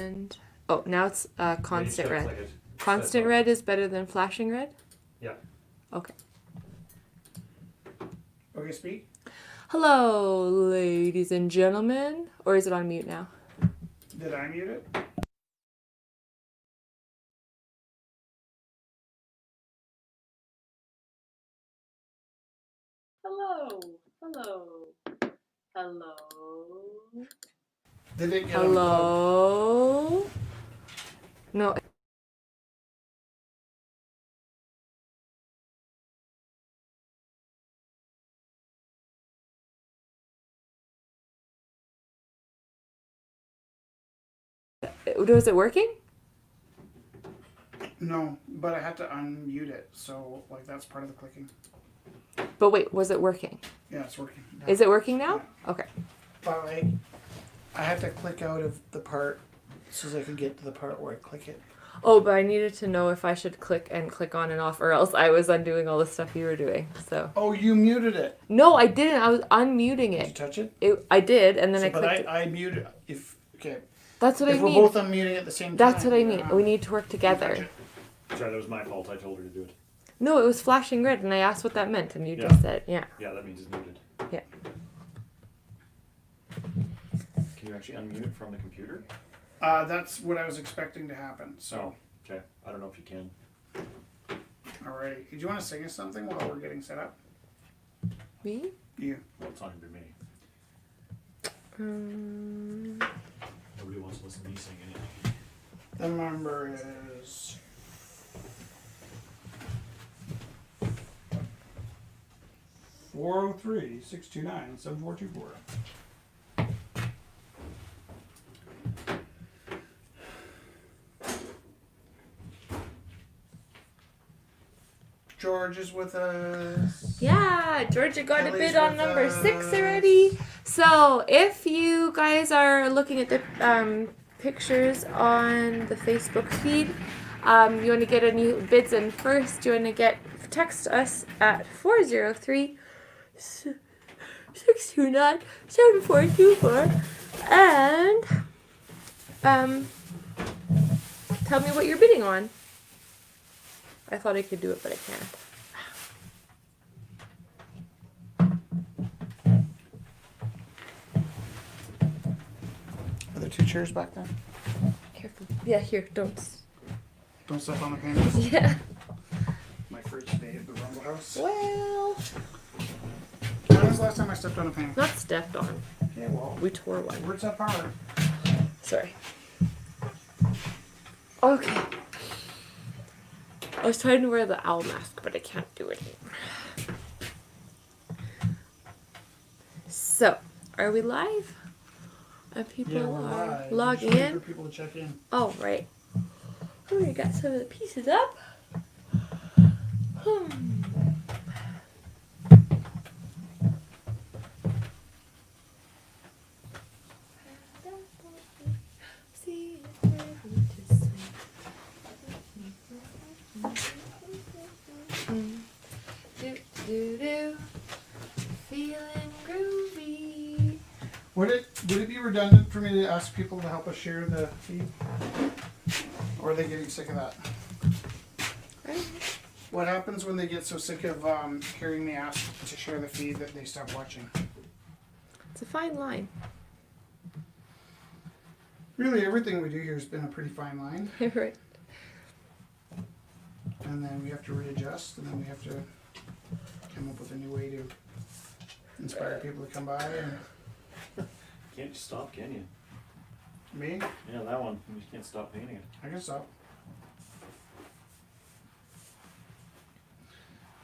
And oh, now it's constant red. Like it Constant red is better than flashing red? Yeah. Okay. Okay, speak. Hello, ladies and gentlemen. Or is it on mute now? Did I mute it? Hello. Hello. Hello. Did it get Hello. No. Was it working? No, but I had to unmute it, so like that's part of the clicking. But wait, was it working? Yeah, it's working. Yeah. Is it working now? Yeah. Okay. But like, I had to click out of the part so that I could get to the part where I click it. Oh, but I needed to know if I should click on and off, or else I was undoing all the stuff you were doing. So. Oh, you muted it. No, I didn't. I was unmuting Did it. you touch it? I did, and then I But clicked it. I muted. Okay. That's what I If mean. we're both unmuting at the same time. That's what I mean. yeah. We need to work together. Sorry, that was my fault. I told her to do it. No, it was flashing red, and I asked what that meant, and you Yeah. just said, yeah. Yeah, that means it's muted. Yeah. Can you actually unmute it from the computer? That's what I was expecting to happen. So. Oh, okay. I don't know if you can. Alrighty. Do you want to sing us something while we're getting set up? Me? You. Well, it's not going to be me. Nobody wants to listen to me sing anything. The number is 403-629-7424. George is with us. Yeah, Georgia got a Ellie's bid on with number us. 6 already. So if you guys are looking at the pictures on the Facebook feed, you want to get any bids in first, you want to text us at 403-629-7424 and tell me what you're bidding on. I thought I could do it, but I can't. Are there two chairs back there? Careful. Yeah, here, don't. Don't step on the panels. Yeah. My first day at the Rumble House. Well, When was the last time I stepped on a panel? not stepped on. Yeah, well, We tore one. words have power. Sorry. Okay. I was trying to wear the owl mask, but I can't do it anymore. So, are we live? Are people we're are live. logging Just waiting in? for people to check in. Oh, right. Oh, we got some of the pieces up. Feeling groovy. Would it be redundant for me to ask people to help us share the feed? Or are they getting sick of that? Right. What happens when they get so sick of hearing me ask to share the feed that they stop watching? It's a fine line. Really, everything we do here has been a pretty fine line. Right. And then we have to readjust, and then we have to come up with a new way to inspire people to come by. And Can't just stop, can you? me, Yeah, that one. You can't stop painting it. I can stop.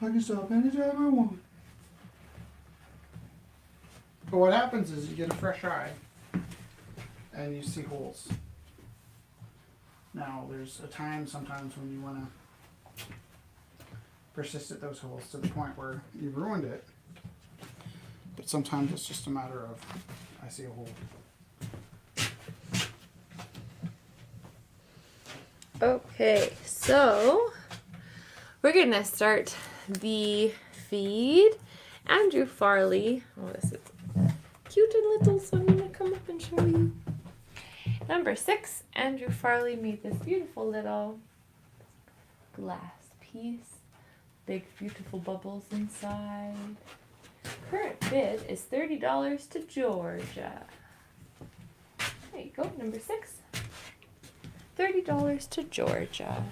I can stop anytime I want. But what happens is you get a fresh eye and you see holes. Now, there's a time sometimes when you want to persist at those holes to the point where you've ruined it. But sometimes it's just a matter of, I see a hole. Okay, so we're gonna start the feed. Andrew Farley. Oh, this is cute and little, so I'm gonna come up and show you. Number 6, Andrew Farley made this beautiful little glass piece. Big, beautiful bubbles inside. Current bid is $30 to Georgia. There you go, number 6. $30 to Georgia.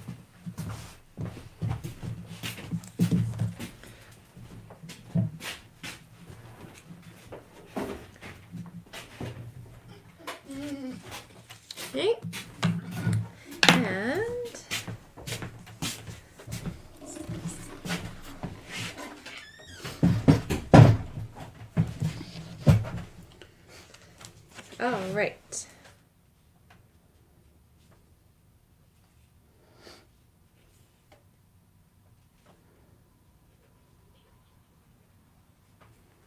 Okay. And all right.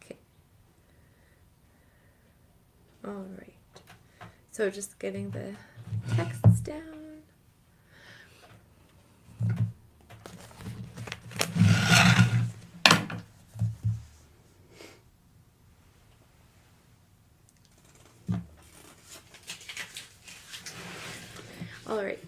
Okay. All right. So just getting the texts down. All right.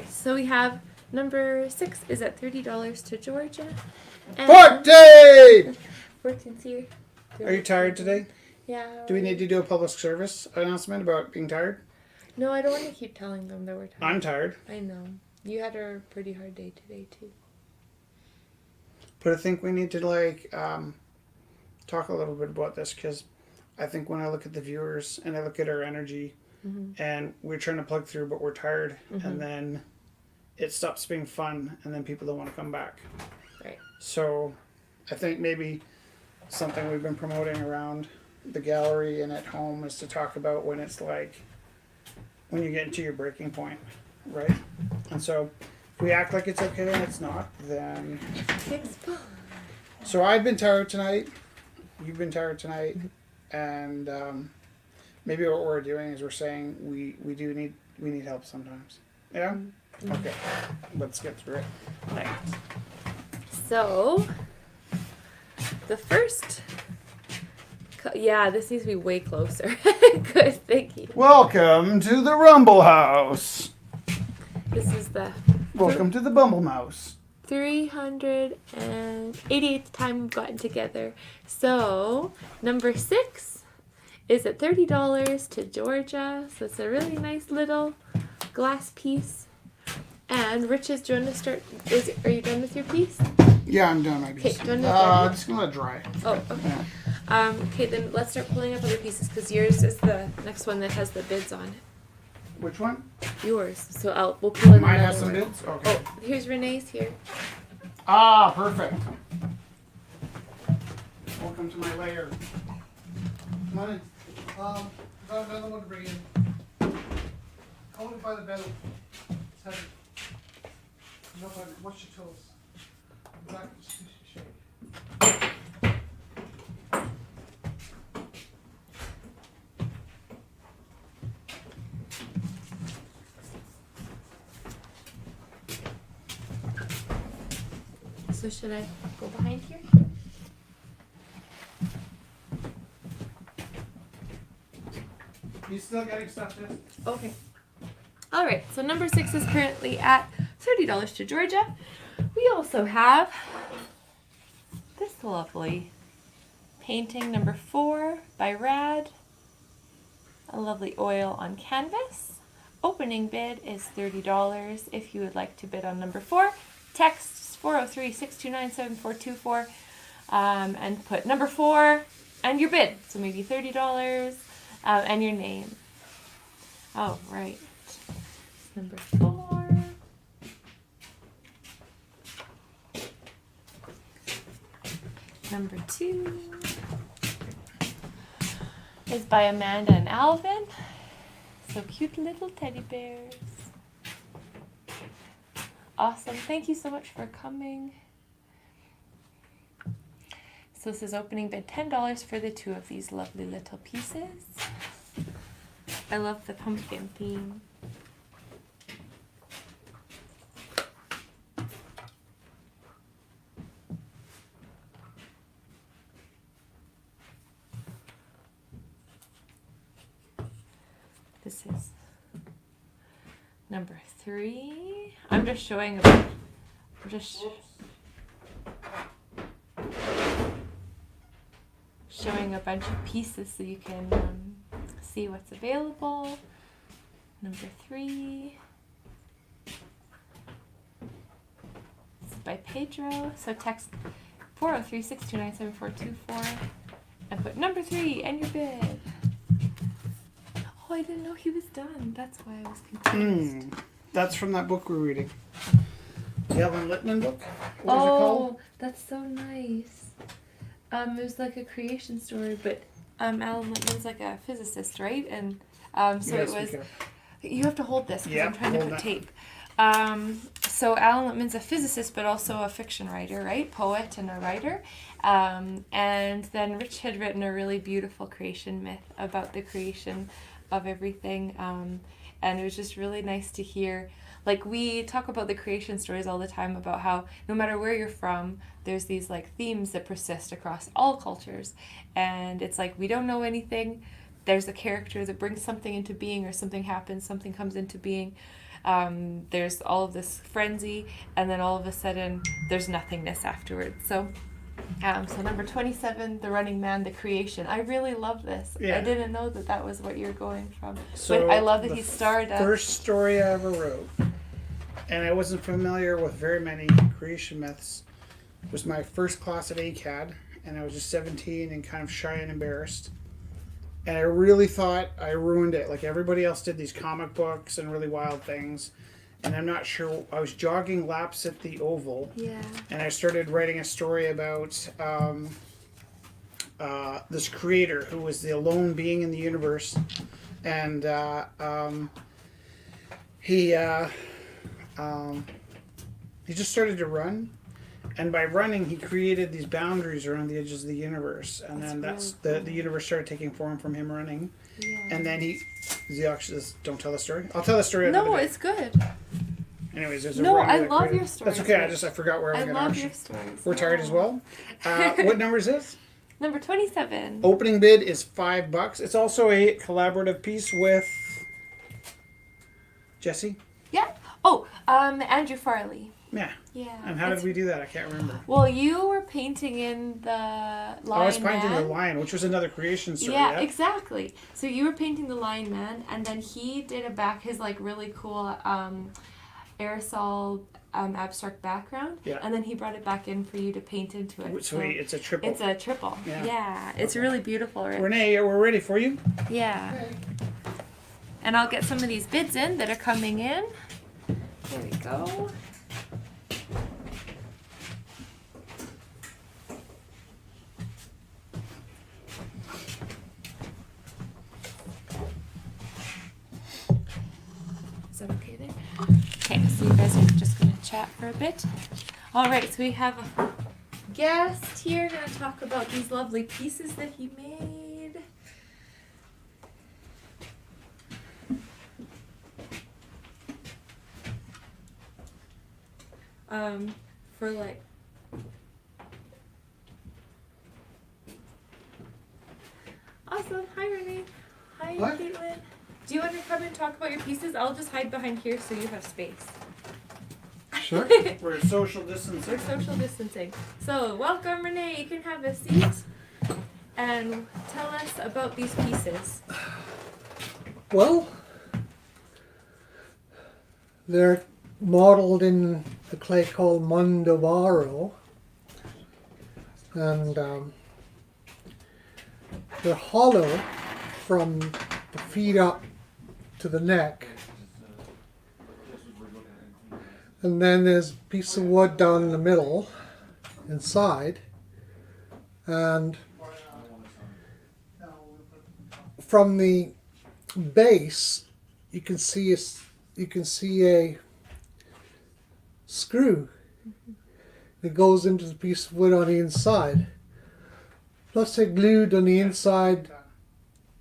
So we have number 6 is at $30 to Georgia. And 14's here. Are you tired today? Yeah. Do we need to do a public service announcement about being tired? No, I don't want to keep telling them that we're tired. I'm tired. I know. You had a pretty hard day today, too. But I think we need to talk a little bit about this, because I think when I look at the viewers and I look at our energy, and we're trying to plug through, but we're tired, and then it stops being fun, and then people don't want to come back. Right. So I think maybe something we've been promoting around the gallery and at home is to talk about when it's like, when you get into your breaking point, right? And so if we act like it's okay and it's not, then... So I've been tired tonight, you've been tired tonight, and maybe what we're doing is we're saying we need help sometimes. Yeah? Okay, let's get through it. Right. So, the first... Yeah, this needs to be way closer. Good thinking. Welcome to the Rumble House. This is the... Welcome to the Bumble Mouse. 388th time we've gotten together. So, number 6 is at $30 to Georgia. So, it's a really nice little glass piece. And Riches, do you want to start? Are you done with your piece? Yeah, I'm done. My piece. Okay, done with I'm just going to let it dry. Oh, okay. Okay, then let's start pulling up other pieces, because yours is the next one that has the bids on it. Which one? Yours. So we'll pull in Mine another has some one. bids? Okay. Oh, here's Renee's here. Ah, perfect. Welcome to my lair. Come on in. I've got another one to bring in. Hold it by the bed. It's heavy. No, watch your toes. Back, shake. So should I go behind here? You still getting stuff in? Okay. All right. So number 6 is currently at $30 to Georgia. We also have this lovely painting, number 4 by Rad. A lovely oil on canvas. Opening bid is $30. If you would like to bid on number 4, text 403-629-7424 and put number 4 and your bid. So maybe $30 and your name. All right. Number 4. Number 2 is by Amanda and Alvin. So cute little teddy bears. Awesome. Thank you so much for coming. So this is opening bid $10 for the 2 of these lovely little pieces. I love the pumpkin theme. This is number 3. I'm just showing showing a bunch of pieces so you can see what's available. Number 3. This is by Pedro. So text 403-629-7424 and put number 3 and your bid. Oh, I didn't know he was done. That's why I was confused. That's from that book we're reading. The Alan Littman book? What was it called? Oh, that's so nice. It was like a creation story, but Alan Littman's like a physicist, right? And so Yes, it was. we can. You have to hold this because Yeah, I'm trying to hold put that. tape. So Alan Littman's a physicist, but also a fiction writer, right? Poet and a writer. And then Rich had written a really beautiful creation myth about the creation of everything. And it was just really nice to hear. Like, we talk about the creation stories all the time about how no matter where you're from, there's these like themes that persist across all cultures. And it's like, we don't know anything. There's a character that brings something into being, or something happens, something comes into being. There's all of this frenzy, and then all of a sudden there's nothingness afterwards. So number 27, The Running Man, The Creation. I really love this. Yeah. I didn't know that was what you're going from. So but I love that the he starred first story I ever wrote, and I wasn't familiar with very many creation myths, was my first class at ACAD, and I was just 17 and kind of shy and embarrassed. And I really thought I ruined it. Like everybody else did these comic books and really wild things. And I'm not sure. I was jogging laps at the Oval. Yeah. And I started writing a story about this creator who was the alone being in the universe. And he just started to run. And by running, he created these boundaries around the edges of the universe. And then the universe started taking form from him running. Yeah. And then don't tell the story. I'll tell the story another No, day. it's good. Anyways, there's a No, writer I that love created- your stories. That's okay. I forgot where I I'm going love to your stories. We're tired as Yeah. well. What number is this? Number 27. Opening bid is $5. It's also a collaborative piece with Jesse. Yeah. Oh, Andrew Farley. Yeah. Yeah. And how did we do that? I can't remember. Well, you were painting in the Lion I was painting Man. the lion, which was another creation story. Yeah, exactly. So you were painting the Lion Man, and then he did his like really cool aerosol abstract background. Yeah. And then he brought it back in for you to paint into it. So it's a triple. It's a triple. Yeah. It's really beautiful. Right? Renee, we're ready for you. Yeah. And I'll get some of these bids in that are coming in. There we go. Is that okay there? Okay, so you guys are just going to chat for a bit. All right, so we have a guest here going to talk about these lovely pieces that he made. For like awesome. Hi Renee. Hi What? Caitlin. Do you want to come and talk about your pieces? I'll just hide behind here so you have space. Sure. We're social distancing. We're social distancing. So welcome Renee, you can have a seat and tell us about these pieces. Well, they're modeled in the clay called Mondovaro, and they're hollow from the feet up to the neck. And then there's a piece of wood down in the middle, inside, and from the base, you can see a screw that goes into the piece of wood on the inside. Plus, they're glued on the inside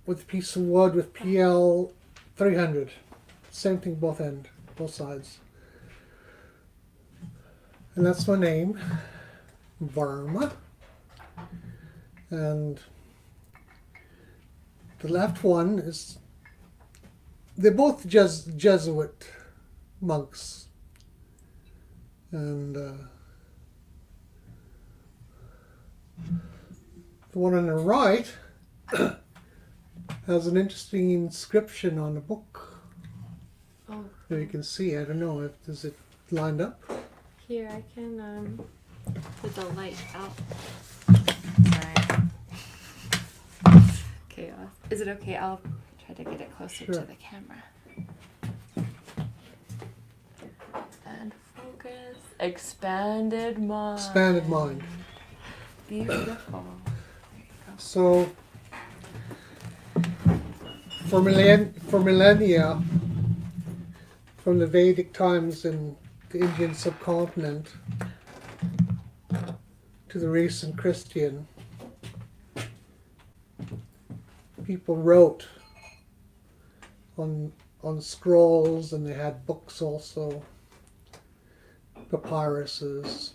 with a piece of wood with PL 300. Same thing both sides. And that's my name, Burma. And the left one is they're both Jesuit monks, and the one on the right has an interesting inscription on the book. Oh, If you can see, I don't know if is it lined up. here I can put the light out. Sorry. Chaos. Is it okay? I'll try to get it closer Sure. to the camera. And focus. Expanded mind. Expanded mind. Beautiful. So, for millennia, from the Vedic times in the Indian subcontinent to the recent Christian, people wrote on scrolls, and they had books also, papyruses.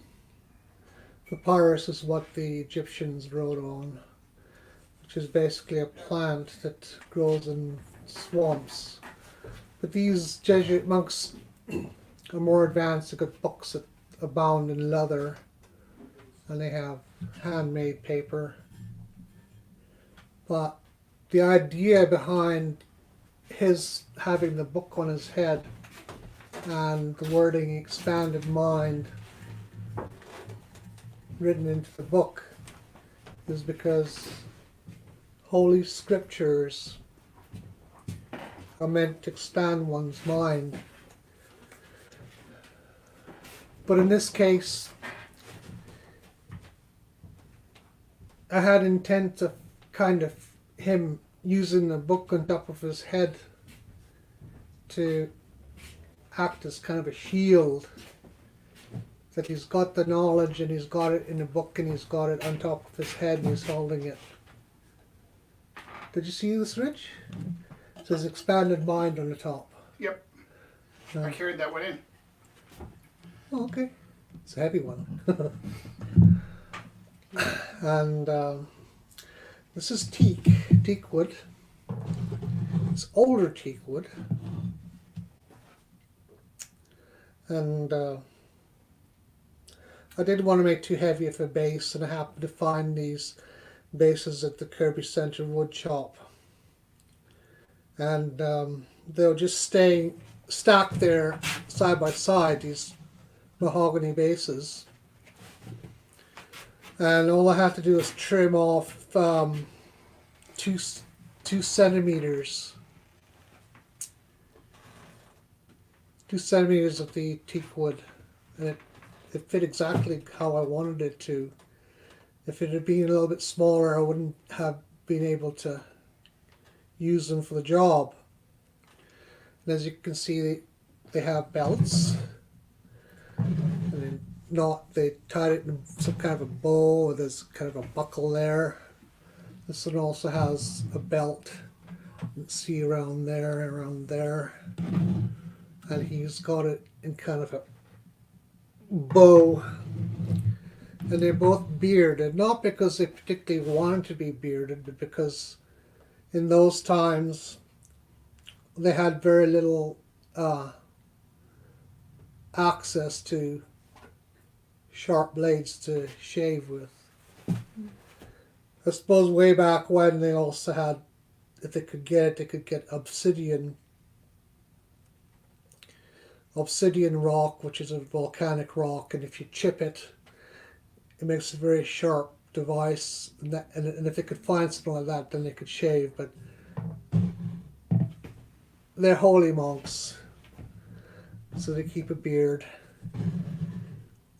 Papyrus is what the Egyptians wrote on, which is basically a plant that grows in swamps. But these Jesuit monks are more advanced. They've got books that abound in leather, and they have handmade paper. But the idea behind his having the book on his head and the wording expanded mind written into the book is because holy scriptures are meant to expand one's mind. But in this case, I had intent of kind of him using the book on top of his head to act as kind of a shield, that he's got the knowledge and he's got it in the book and he's got it on top of his head and he's holding it. Did you see this, Rich? It says expanded mind on the top. Yep. I carried that one in. Oh, okay. It's a heavy one. And this is teak wood. It's older teak wood. And I didn't want to make too heavy of a base, and I happened to find these bases at the Kirby Center wood shop. And they'll just stay stacked there side by side, these mahogany bases. And all I have to do is trim off 2 centimeters. 2 centimeters of the teak wood, and it fit exactly how I wanted it to. If it had been a little bit smaller, I wouldn't have been able to use them for the job. And as you can see, they have belts, and they tied it in some kind of a bow. There's kind of a buckle there. This one also has a belt. You can see around there. And he's got it in kind of a bow. And they're both bearded, not because they particularly wanted to be bearded, but because in those times they had very little access to sharp blades to shave with. I suppose way back when they also had, if they could get it, they could get obsidian rock, which is a volcanic rock, and if you chip it, it makes a very sharp device, and if they could find something like that, then they could shave. But they're holy monks, so they keep a beard.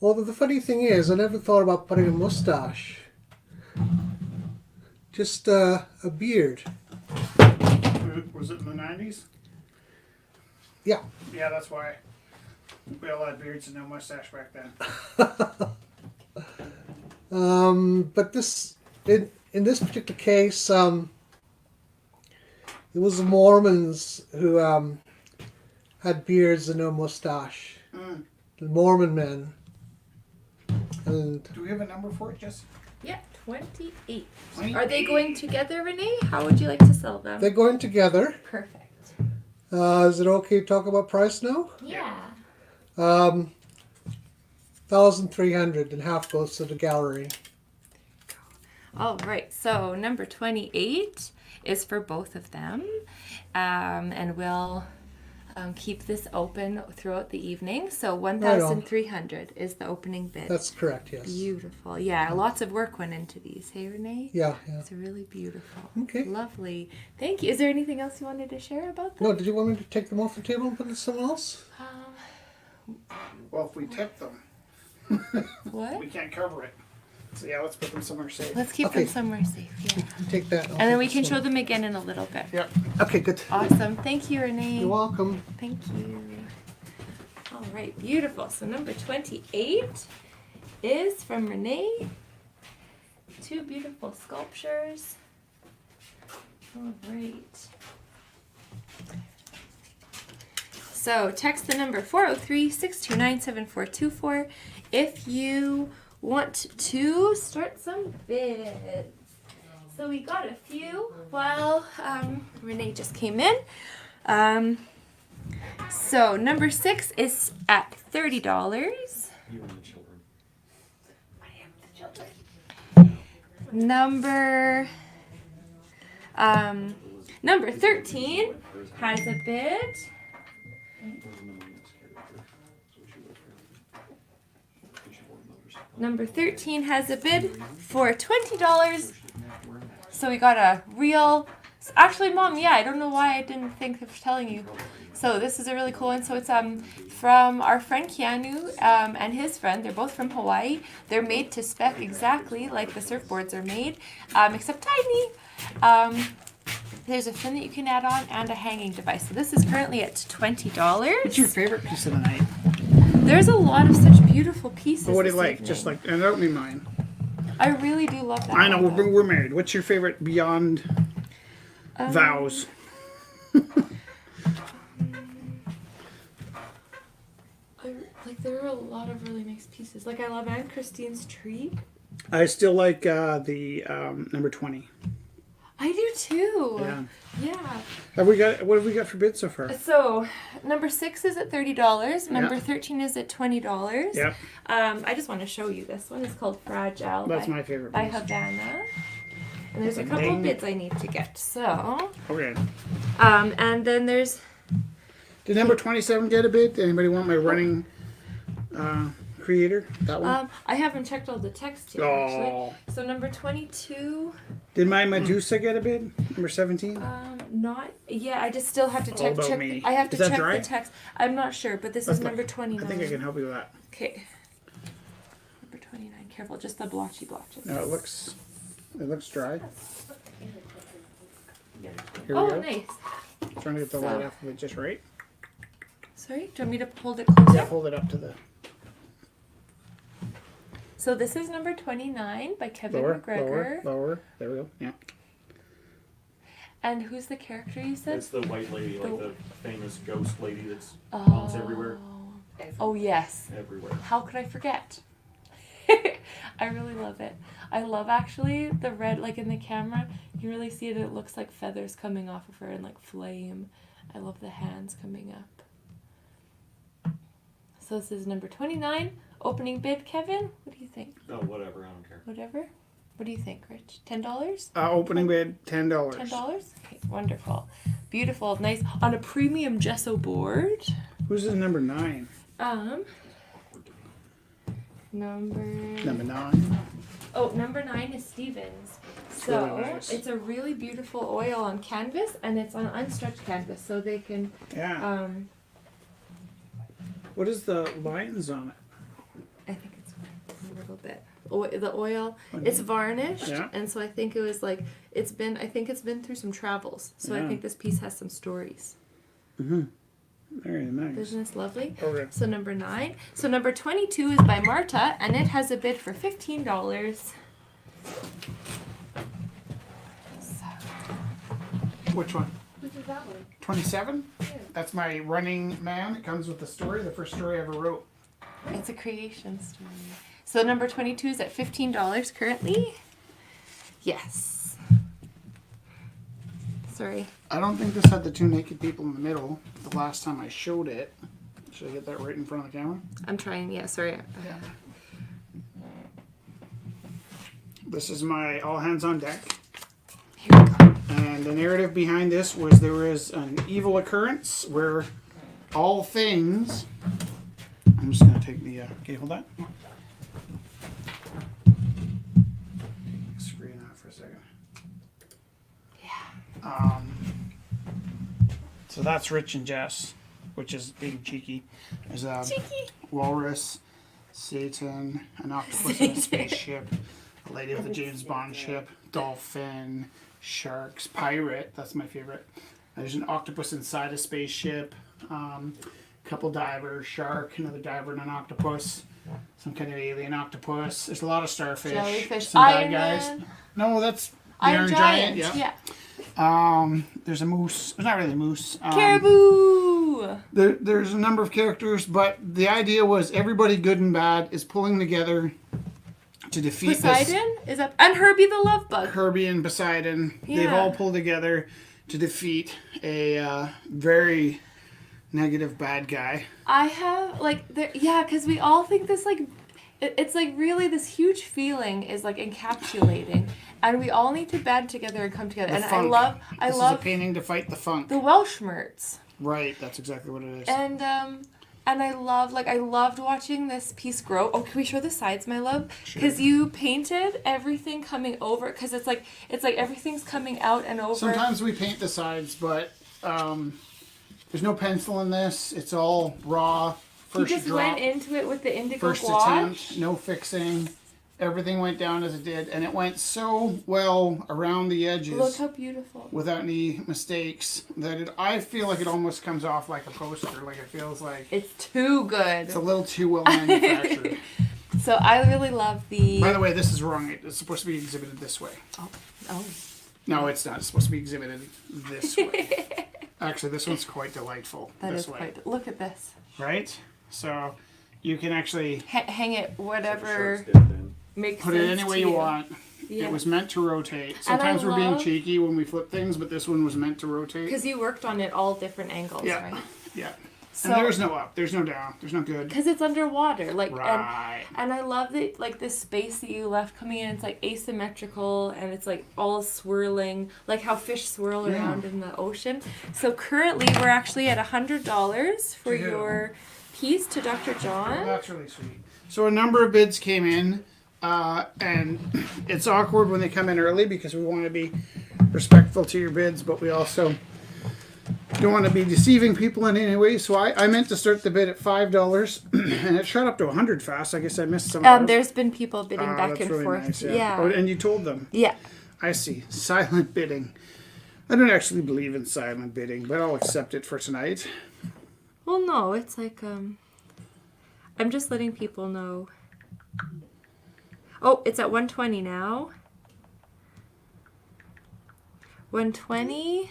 Although the funny thing is, I never thought about putting a mustache. Just a beard. Was it in the 90s? Yeah. Yeah, that's why. We all had beards and no mustache back then. But this, in this particular case, it was the Mormons who had beards and no mustache. Mm. The Mormon men. And Do we have a number for it, Jess? Yeah, 28. 28. Are they going together, Renee? How would you like to sell them? they're going together. Perfect. Is it okay to talk about price now? Yeah. 1,300 and half goes to the gallery. All right. So number 28 is for both of them, and we'll keep this open throughout the evening. So 1,300 is the opening bid. That's correct, yes. Beautiful. Yeah, lots of work went into these. Hey, Renee? Yeah. It's really beautiful. Okay. Lovely. Thank you. Is there anything else you wanted to share about them? No, did you want me to take them off the table and put it somewhere else? Well, if we tip them, What? we can't cover it. So yeah, let's put them somewhere safe. Let's keep Okay. them somewhere safe. Yeah. Take that. And then we can show them again in a little bit. Yep. Okay, good. Awesome. Thank you, Renee. You're welcome. Thank you. All right, beautiful. So number 28 is from Renee. 2 beautiful sculptures. All right. So text the number 403-629-7424 if you want to start some bids. So we got a few while Renee just came in. So number 6 is at $30. You and the children. Number 13 has a bid. Number 13 has a bid for $20. So we got a real. Actually, Mom, yeah, I don't know why I didn't think of telling you. So this is a really cool one. So it's from our friend Keanu and his friend. They're both from Hawaii. They're made to spec exactly like the surfboards are made, except tiny. There's a fin that you can add on and a hanging device. So this is currently at $20. What's your favorite piece of the night? There's a lot of such beautiful pieces. What do you this like? evening. Just like, and don't be mine. I really do love that. I know one, though. we're married. What's your favorite beyond vows? There are a lot of really nice pieces. Like I love Anne Christine's tree. I still like the number 20. I do too. Yeah. Yeah. What have we got for bids so far? So number 6 is at $30. Number Yeah. 13 is at $20. Yep. I just want to show you this one. It's called Fragile. That's my favorite by piece. Havana. And there's a couple Ding. bids I need to get. So, Okay. and then there's Did number 27 get a bid? Anybody want my running creator? That one? I haven't checked all the text yet Oh. actually. So number 22. Did my Medusa get a bid? Number 17? Not. Yeah, I just still have to All check. about me. I have to Is that check dry? the text. I'm not sure, but this is That's number fine. 29. I think I can help you with that. Okay. Number 29. Careful, just the blotchy blotches. No, it looks dry. Here we Oh, go. nice. Trying to get the So- light off of it just right. Sorry, do you want me to hold it closer? Yeah, hold it up to the So this is number 29 by Kevin lower, McGregor. lower. There we go. Yeah. And who's the character you said? It's the white lady, like the famous ghost lady that's Oh. haunts everywhere. Oh, yes. Everywhere. How could I forget? I really love it. I love actually the red, like in the camera, you can really see it. It looks like feathers coming off of her and like flame. I love the hands coming up. So this is number 29. Opening bid, Kevin? What do you think? Oh, whatever. I don't care. Whatever? What do you think, Rich? $10? Opening bid $10. $10? Okay, wonderful. Beautiful, nice. On a premium gesso board. Who's this number 9? Number 9. Oh, number 9 is Stevens. So really nice. it's a really beautiful oil on canvas, and it's on unstretched canvas, so they can. Yeah. What is the lines on it? I think it's a little bit. The oil, it's varnished, Yeah. and so I think it was like it's been. I think it's been through some travels, so I Yeah. think this piece has some stories. Very nice. Isn't this lovely? Okay. So number 9. So number 22 is by Marta, and it has a bid for $15. So, Which one? which is that one? 27? That's my running man. It comes with the story, the first story I ever wrote. It's a creation story. So number 22 is at $15 currently. Yes. sorry. I don't think this had the two naked people in the middle the last time I showed it. Should I get that right in front of the camera? I'm trying. Yeah, sorry. Yeah. This is my all hands on deck. Here we go. And the narrative behind this was there was an evil occurrence where all things. I'm just going to take the. Okay, hold that. Screen out for a second. Yeah. So that's Rich and Jess, which is being cheeky. There's a Cheeky. walrus, Satan, an octopus in a spaceship, a lady with a James Bond ship, dolphin, sharks, pirate. That's my favorite. There's an octopus inside a spaceship, couple divers, shark, another diver, and an octopus, some kind of alien octopus. There's a lot of starfish, Jellyfish. some bad Iron guys. Man. No, that's the Iron Giant. Yeah. There's a moose. It's not really a moose. Caribou. There's a number of characters, but the idea was everybody good and bad is pulling together to defeat Poseidon is up, and Herbie the Love Bug. Herbie and Poseidon. They've Yeah. all pulled together to defeat a very negative bad guy. I have because we all think this it's like really this huge feeling is like encapsulating, and we all need to band together and come together. The And funk. I This is a love painting to fight the funk. the Welshmerts. Right, that's exactly what it is. And I loved watching this piece grow. Oh, can we show the sides, my love? Sure. Because you painted everything coming over. Because it's like everything's coming out and over. Sometimes we paint the sides, but there's no pencil in this. It's all raw. You First just drop. went into it with the indigo First gouache. attempt, no fixing. Everything went down as it did, and it went so well around the edges Look how beautiful. without any mistakes that I feel like it almost comes off like a poster. Like it feels like It's too good. it's a little too well manufactured. So I really love the. By the way, this is wrong. It's supposed to be exhibited this way. Oh. No, it's not. It's supposed to be exhibited this way. Actually, this one's quite delightful. That this is way, quite. Look at this. right? So you can actually Hang it whatever Sharks did then. makes put sense it any way to you want. Yeah. It was meant to rotate. And I Sometimes we're being love- cheeky when we flip things, but this one was meant to rotate. Because you worked on it all different angles, Yeah, right? yeah. So, And there's no up, there's no down, there's no good. because it's underwater, Right. and I love that this space that you left coming in. It's like asymmetrical, and it's like all swirling, like how fish swirl Yeah. around in the ocean. So currently, we're actually at $100 for Yeah. your piece to Dr. Well, John. that's really sweet. So a number of bids came in, and it's awkward when they come in early because we want to be respectful to your bids, but we also don't want to be deceiving people in any way. So I meant to start the bid at $5, and it shot up to 100 fast. I guess I missed some. Of those. There's been people bidding back That's and really forth. nice, Yeah. Oh, and you told them. Yeah. I see. Silent bidding. I don't actually believe in silent bidding, but I'll accept it for tonight. Well, no, it's like I'm just letting people know. Oh, it's at 120 now. 120.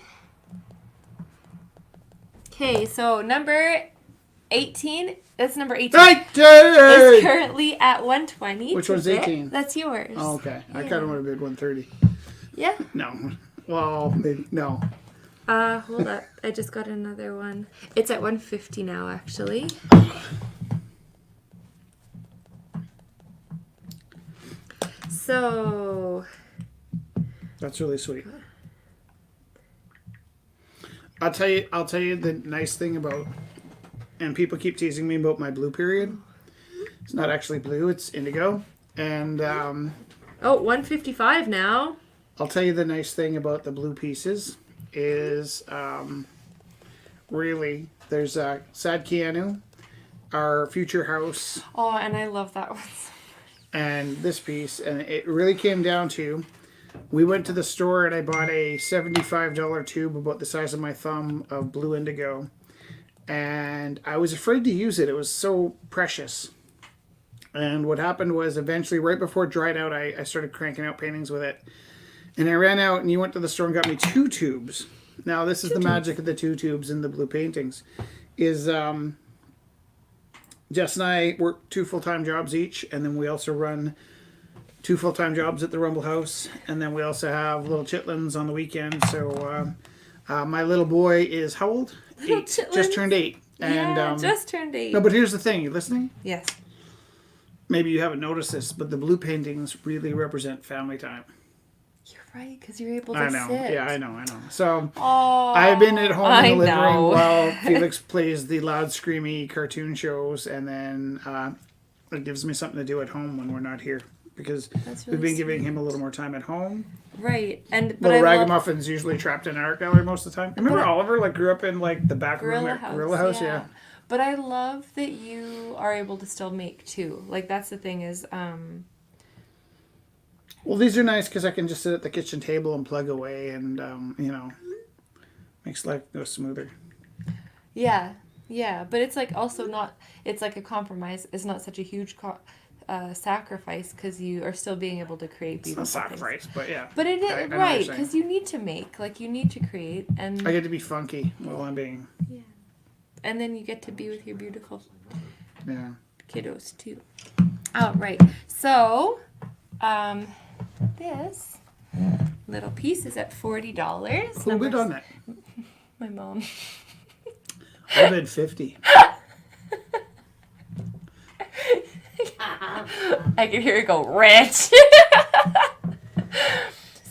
Okay, so number 18. That's number 18. Is currently at 120. Which to one's bid. 18? That's yours. Oh, okay. I kind of want to bid 130. Yeah. No. Well, maybe, no. Hold up. I just got another one. It's at 150 now, actually. So, That's really sweet. I'll tell you the nice thing about, and people keep teasing me about my blue period. It's not actually blue, it's indigo. And 155 now. I'll tell you the nice thing about the blue pieces is really there's Sad Keanu, our future house, Oh, and I love that one. and this piece, and it really came down to we went to the store and I bought a $75 tube about the size of my thumb of blue indigo, and I was afraid to use it. It was so precious. And what happened was eventually, right before it dried out, I started cranking out paintings with it. And I ran out, and you went to the store and got me 2 tubes. Now, this is the magic of the 2 tubes in the blue paintings. Is Jess and I work 2 full-time jobs each, and then we also run 2 full-time jobs at the Rumble House, and then we also have little chitlins on the weekend. So My little boy is how old? Little 8. chitlins. Just turned 8. And Yeah, just turned 8. no, but here's the thing. You listening? Yes. Maybe you haven't noticed this, but the blue paintings really represent family time. You're right, because you're able to I know. sit. Yeah, I know. So Oh, I've been at home in the living room know. while Felix plays the loud, screamy cartoon shows, and then it gives me something to do at home when we're not here because That's we've really been giving sweet. him a little more time at home. Right, but Little I love Ragamuffins usually trapped in art gallery most of the time. Remember But I- Oliver grew up in the back room Gorilla at House. Gorilla House? Yeah. But I love that you are able to still make too. That's the thing is, Well, these are nice because I can just sit at the kitchen table and plug away, and makes life go smoother. yeah. But it's also not. It's like a compromise. It's not such a huge sacrifice because you are still being able to create It's beautiful not sacrifice, but yeah. But it is I know what you're right saying. because you need to make. You need to create, and I get to be funky while I'm being. yeah, and then you get to be with your beautiful Yeah. kiddos too. All right. So, this little piece is at $40. Who bid on that? My mom. I bid 50. I can hear it go, rich.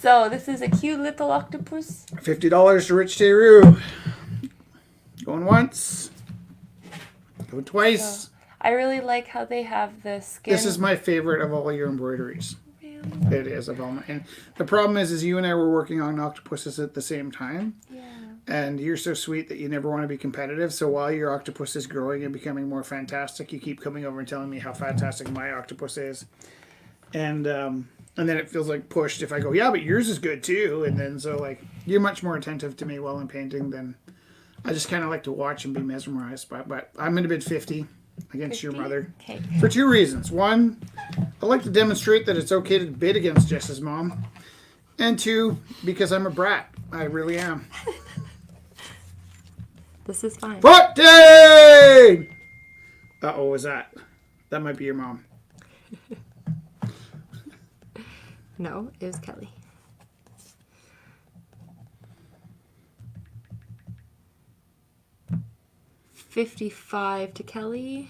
So this is a cute little octopus. $50 to Rich Teru. Going once. Going twice. I really like how they have the skin. This is my favorite of all your embroideries. Really? It is of all my. And the problem is you and I were working on octopuses at the same time. Yeah. And you're so sweet that you never want to be competitive. So while your octopus is growing and becoming more fantastic, you keep coming over and telling me how fantastic my octopus is. And then it feels like pushed if I go, yeah, but yours is good too. And then you're much more attentive to me while I'm painting than I just kind of like to watch and be mesmerized. But I'm going to bid 50 against your 50? mother Okay. for 2 reasons. One, I like to demonstrate that it's okay to bid against Jess's mom. And 2, because I'm a brat. I really am. This is fine. 40! Uh-oh, is that? That might be your mom. No, it was Kelly. $55 to Kelly.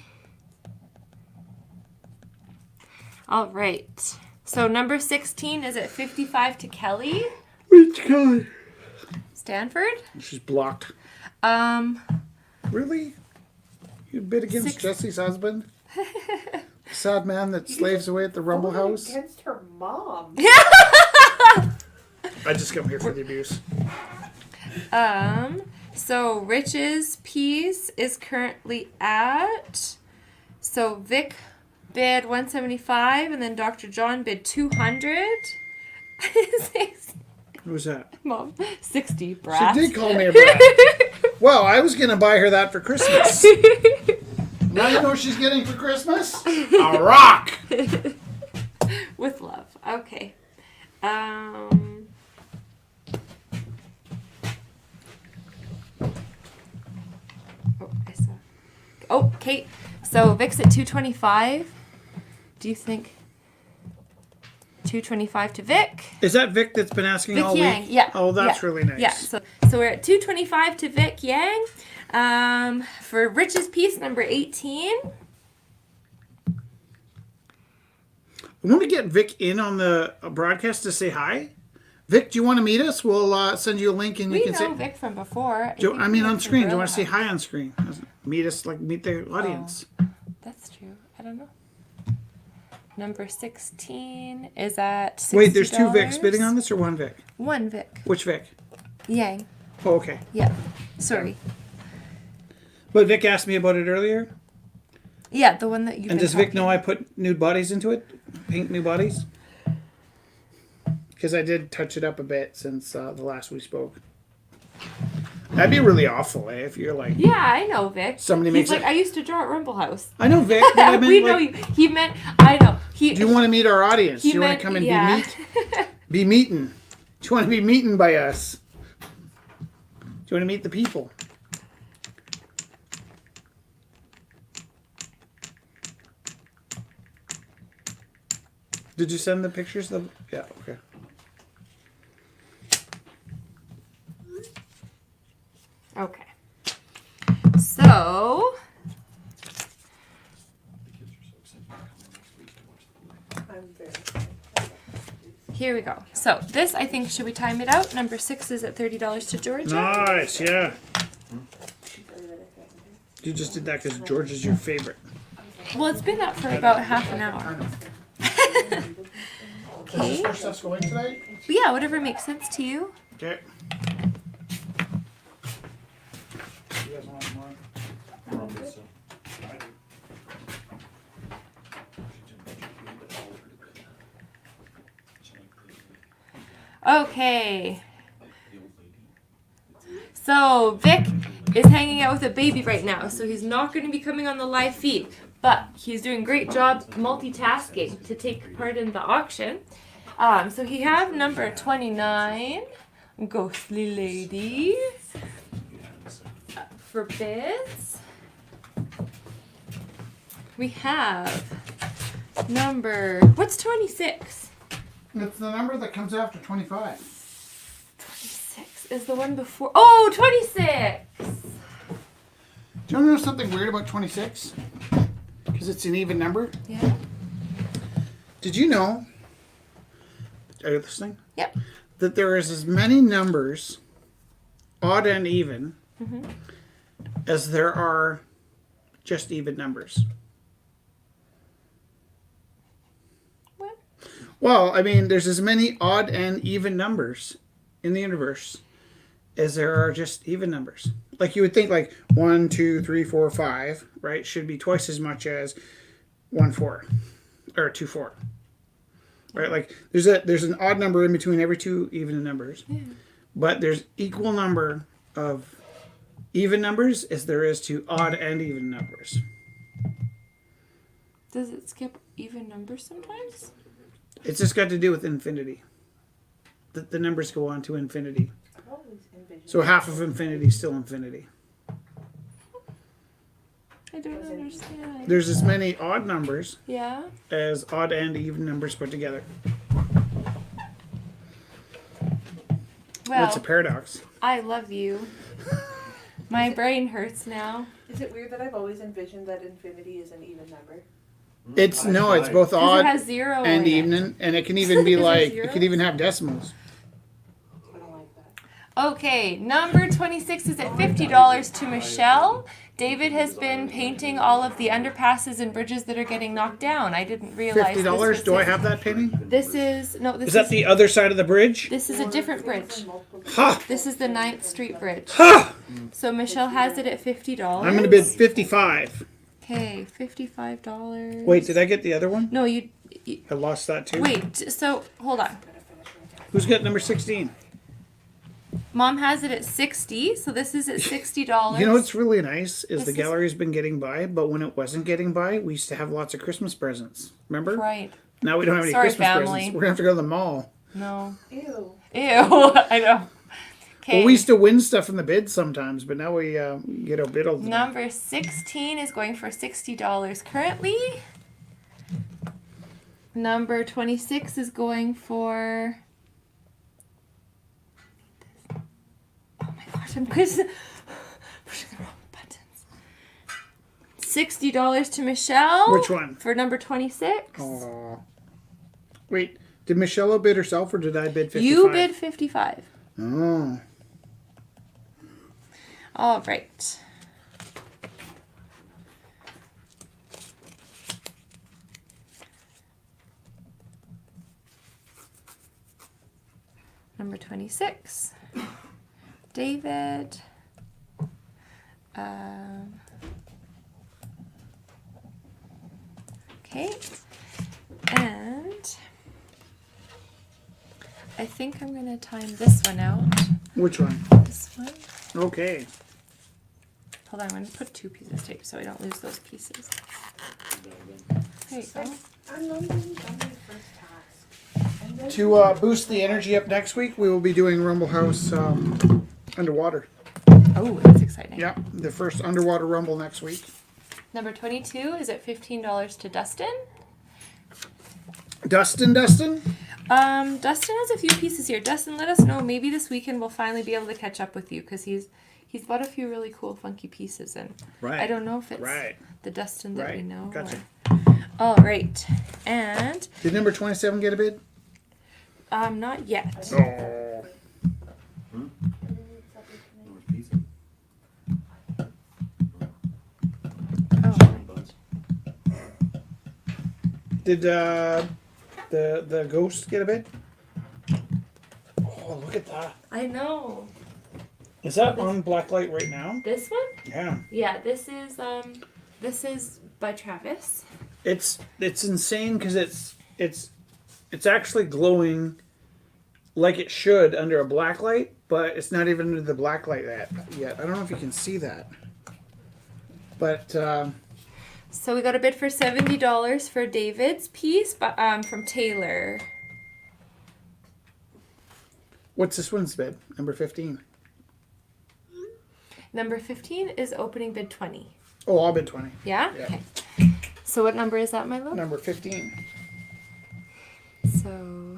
All right. So number 16 is at $55 to Kelly. Which Kelly? Stanford. She's blocked. Really? You bid against Six- Jesse's husband? Sad man that slaves away at the Rumble House? Against her mom. I just come here for the abuse. So Rich's piece is currently at, so Vic bid 175 and then Dr. John bid 200. Who's that? Mom, 60 brat. She did call me a brat. Well, I was going to buy her that for Christmas. Now you know what she's getting for Christmas? A rock! With love. Okay. Oh, I saw. Oh, Kate. So Vic's at 225. Do you think 225 to Vic? Is that Vic that's been asking Vic all Yang. week? Yeah. Oh, that's yeah, really nice. Yeah. So we're at 225 to Vic Yang. For Rich's piece number 18. I want to get Vic in on the broadcast to say hi. Vic, do you want to meet us? We'll send you a link and you We can know say. Vic from before. I mean, on screen. Do you want to say hi on screen? Meet us, meet the audience. That's true. I don't know. Number 16 is at $60. Wait, there's 2 Vics bidding on this or 1 Vic? One Vic. Which Vic? Yang. Oh, okay. Yeah. Sorry. But Vic asked me about it earlier. Yeah, the one that you. And does Vic know I put nude bodies into it? Pink nude bodies? Because I did touch it up a bit since the last we spoke. That'd be really awful, if you're like... Yeah, I know Vic. Somebody He's makes like, it- I used to draw at Rumble House. I know Vic, but I meant We know you. He meant, I know. Do you want to meet our audience? Do He you want meant, to come and yeah. be meeting? Do you want to be meeting by us? Do you want to meet the people? Did you send the pictures? Yeah, okay. Okay. So, The kids are so excited to come in next week to watch the play. I'm very excited. here we go. So, this, I think, should we time it out? Number 6 is at $30 to Georgia. Nice, yeah. You just did that because George is your favorite. Well, it's been up for about half an hour. Okay. Our stuff's going tonight? But yeah, whatever makes sense to you. Okay. You guys want more? Probably so. I do. Okay. So, Vic is hanging out with a baby right now, so he's not going to be coming on the live feed. But he's doing a great job multitasking to take part in the auction. So he have number 29, Ghostly Lady, for bids. We have number, what's 26? It's the number that comes after 25. 26 is the one before, oh, 26! Do you want to know something weird about 26? Because it's an even number. Yeah. Did you know? Are you listening? Yep. That there is as many numbers, odd and even, as there are just even numbers. What? Well, I mean, there's as many odd and even numbers in the universe as there are just even numbers. Like you would think, like 1, 2, 3, 4, 5, right, should be twice as much as 1, 4, or 2, 4. Right, like there's an odd number in between every two even numbers, but there's equal number of even numbers as there is to odd and even numbers. Does it skip even numbers sometimes? It's just got to do with infinity. The numbers go on to infinity. I've always envisioned So half of infinity is still infinity. I don't understand. There's as many odd numbers Yeah? as odd and even numbers put together. Well, It's a paradox. I love you. My brain hurts now. Is it weird that I've always envisioned that infinity is an even number? It's both Because it odd has 0 and in even, and it can even be Is it like zeros? it can even have decimals. I don't like that. it. Okay, number 26 is at $50 to Michelle. David has been painting all of the underpasses and bridges that are getting knocked down. I didn't realize this $50. was Do I his- have that painting? This is Is that the other side of the bridge? This is a different bridge. Ha! This is the 9th Street Bridge. Ha! So Michelle has it at $50. I'm gonna bid 55. Okay, $55. Wait, did I get the other one? No, you I lost that too. wait. So hold on. Who's got number 16? Mom has it at 60, so this is at $60. You know what's really nice is This the is- gallery's been getting by, but when it wasn't getting by, we used to have lots of Christmas presents. Remember? Right. Now we don't have any Sorry, Christmas family. presents. We're gonna have to go to the mall. No. Ew. Ew. I know. Okay. Well, we used to win stuff in the bid sometimes, but now we get a bid all the time. Number 16 is going for $60 currently. Number 26 is going for. Oh my gosh, I'm pushing the wrong buttons. $60 to Michelle. Which one? For number 26. Aw. Wait, did Michelle bid herself or did I bid 55? You bid 55. Oh. All right. Number 26. David. Okay. And I think I'm going to time this one out. Which one? This one. Okay. Hold on, I'm going to put 2 pieces of tape so I don't lose those pieces. There you go. I'm not even done my first task. And then To boost the energy up next week, we will be doing Rumble House underwater. Oh, that's exciting. Yeah, the first underwater Rumble next week. Number 22 is at $15 to Dustin. Dustin? Dustin has a few pieces here. Dustin, let us know. Maybe this weekend we'll finally be able to catch up with you because he's He's bought a few really cool, funky pieces, and Right. I don't know if it's Right. the Dustin that we Right. know. Gotcha. All right, and Did number 27 get a bid? not yet. Oh. North Pizza. Oh. Buds. Did the ghost get a bid? Oh, look at that. I know. Is that on blacklight right now? This one? Yeah. Yeah, this is by Travis. It's insane because it's actually glowing like it should under a black light, but it's not even under the black light yet. I don't know if you can see that. But So we got a bid for $70 for David's piece, but from Taylor. what's this one's bid? Number 15. Number 15 is opening bid 20. Oh, I'll bid 20. Yeah? Yeah. Okay. So what number is that, my love? Number 15. So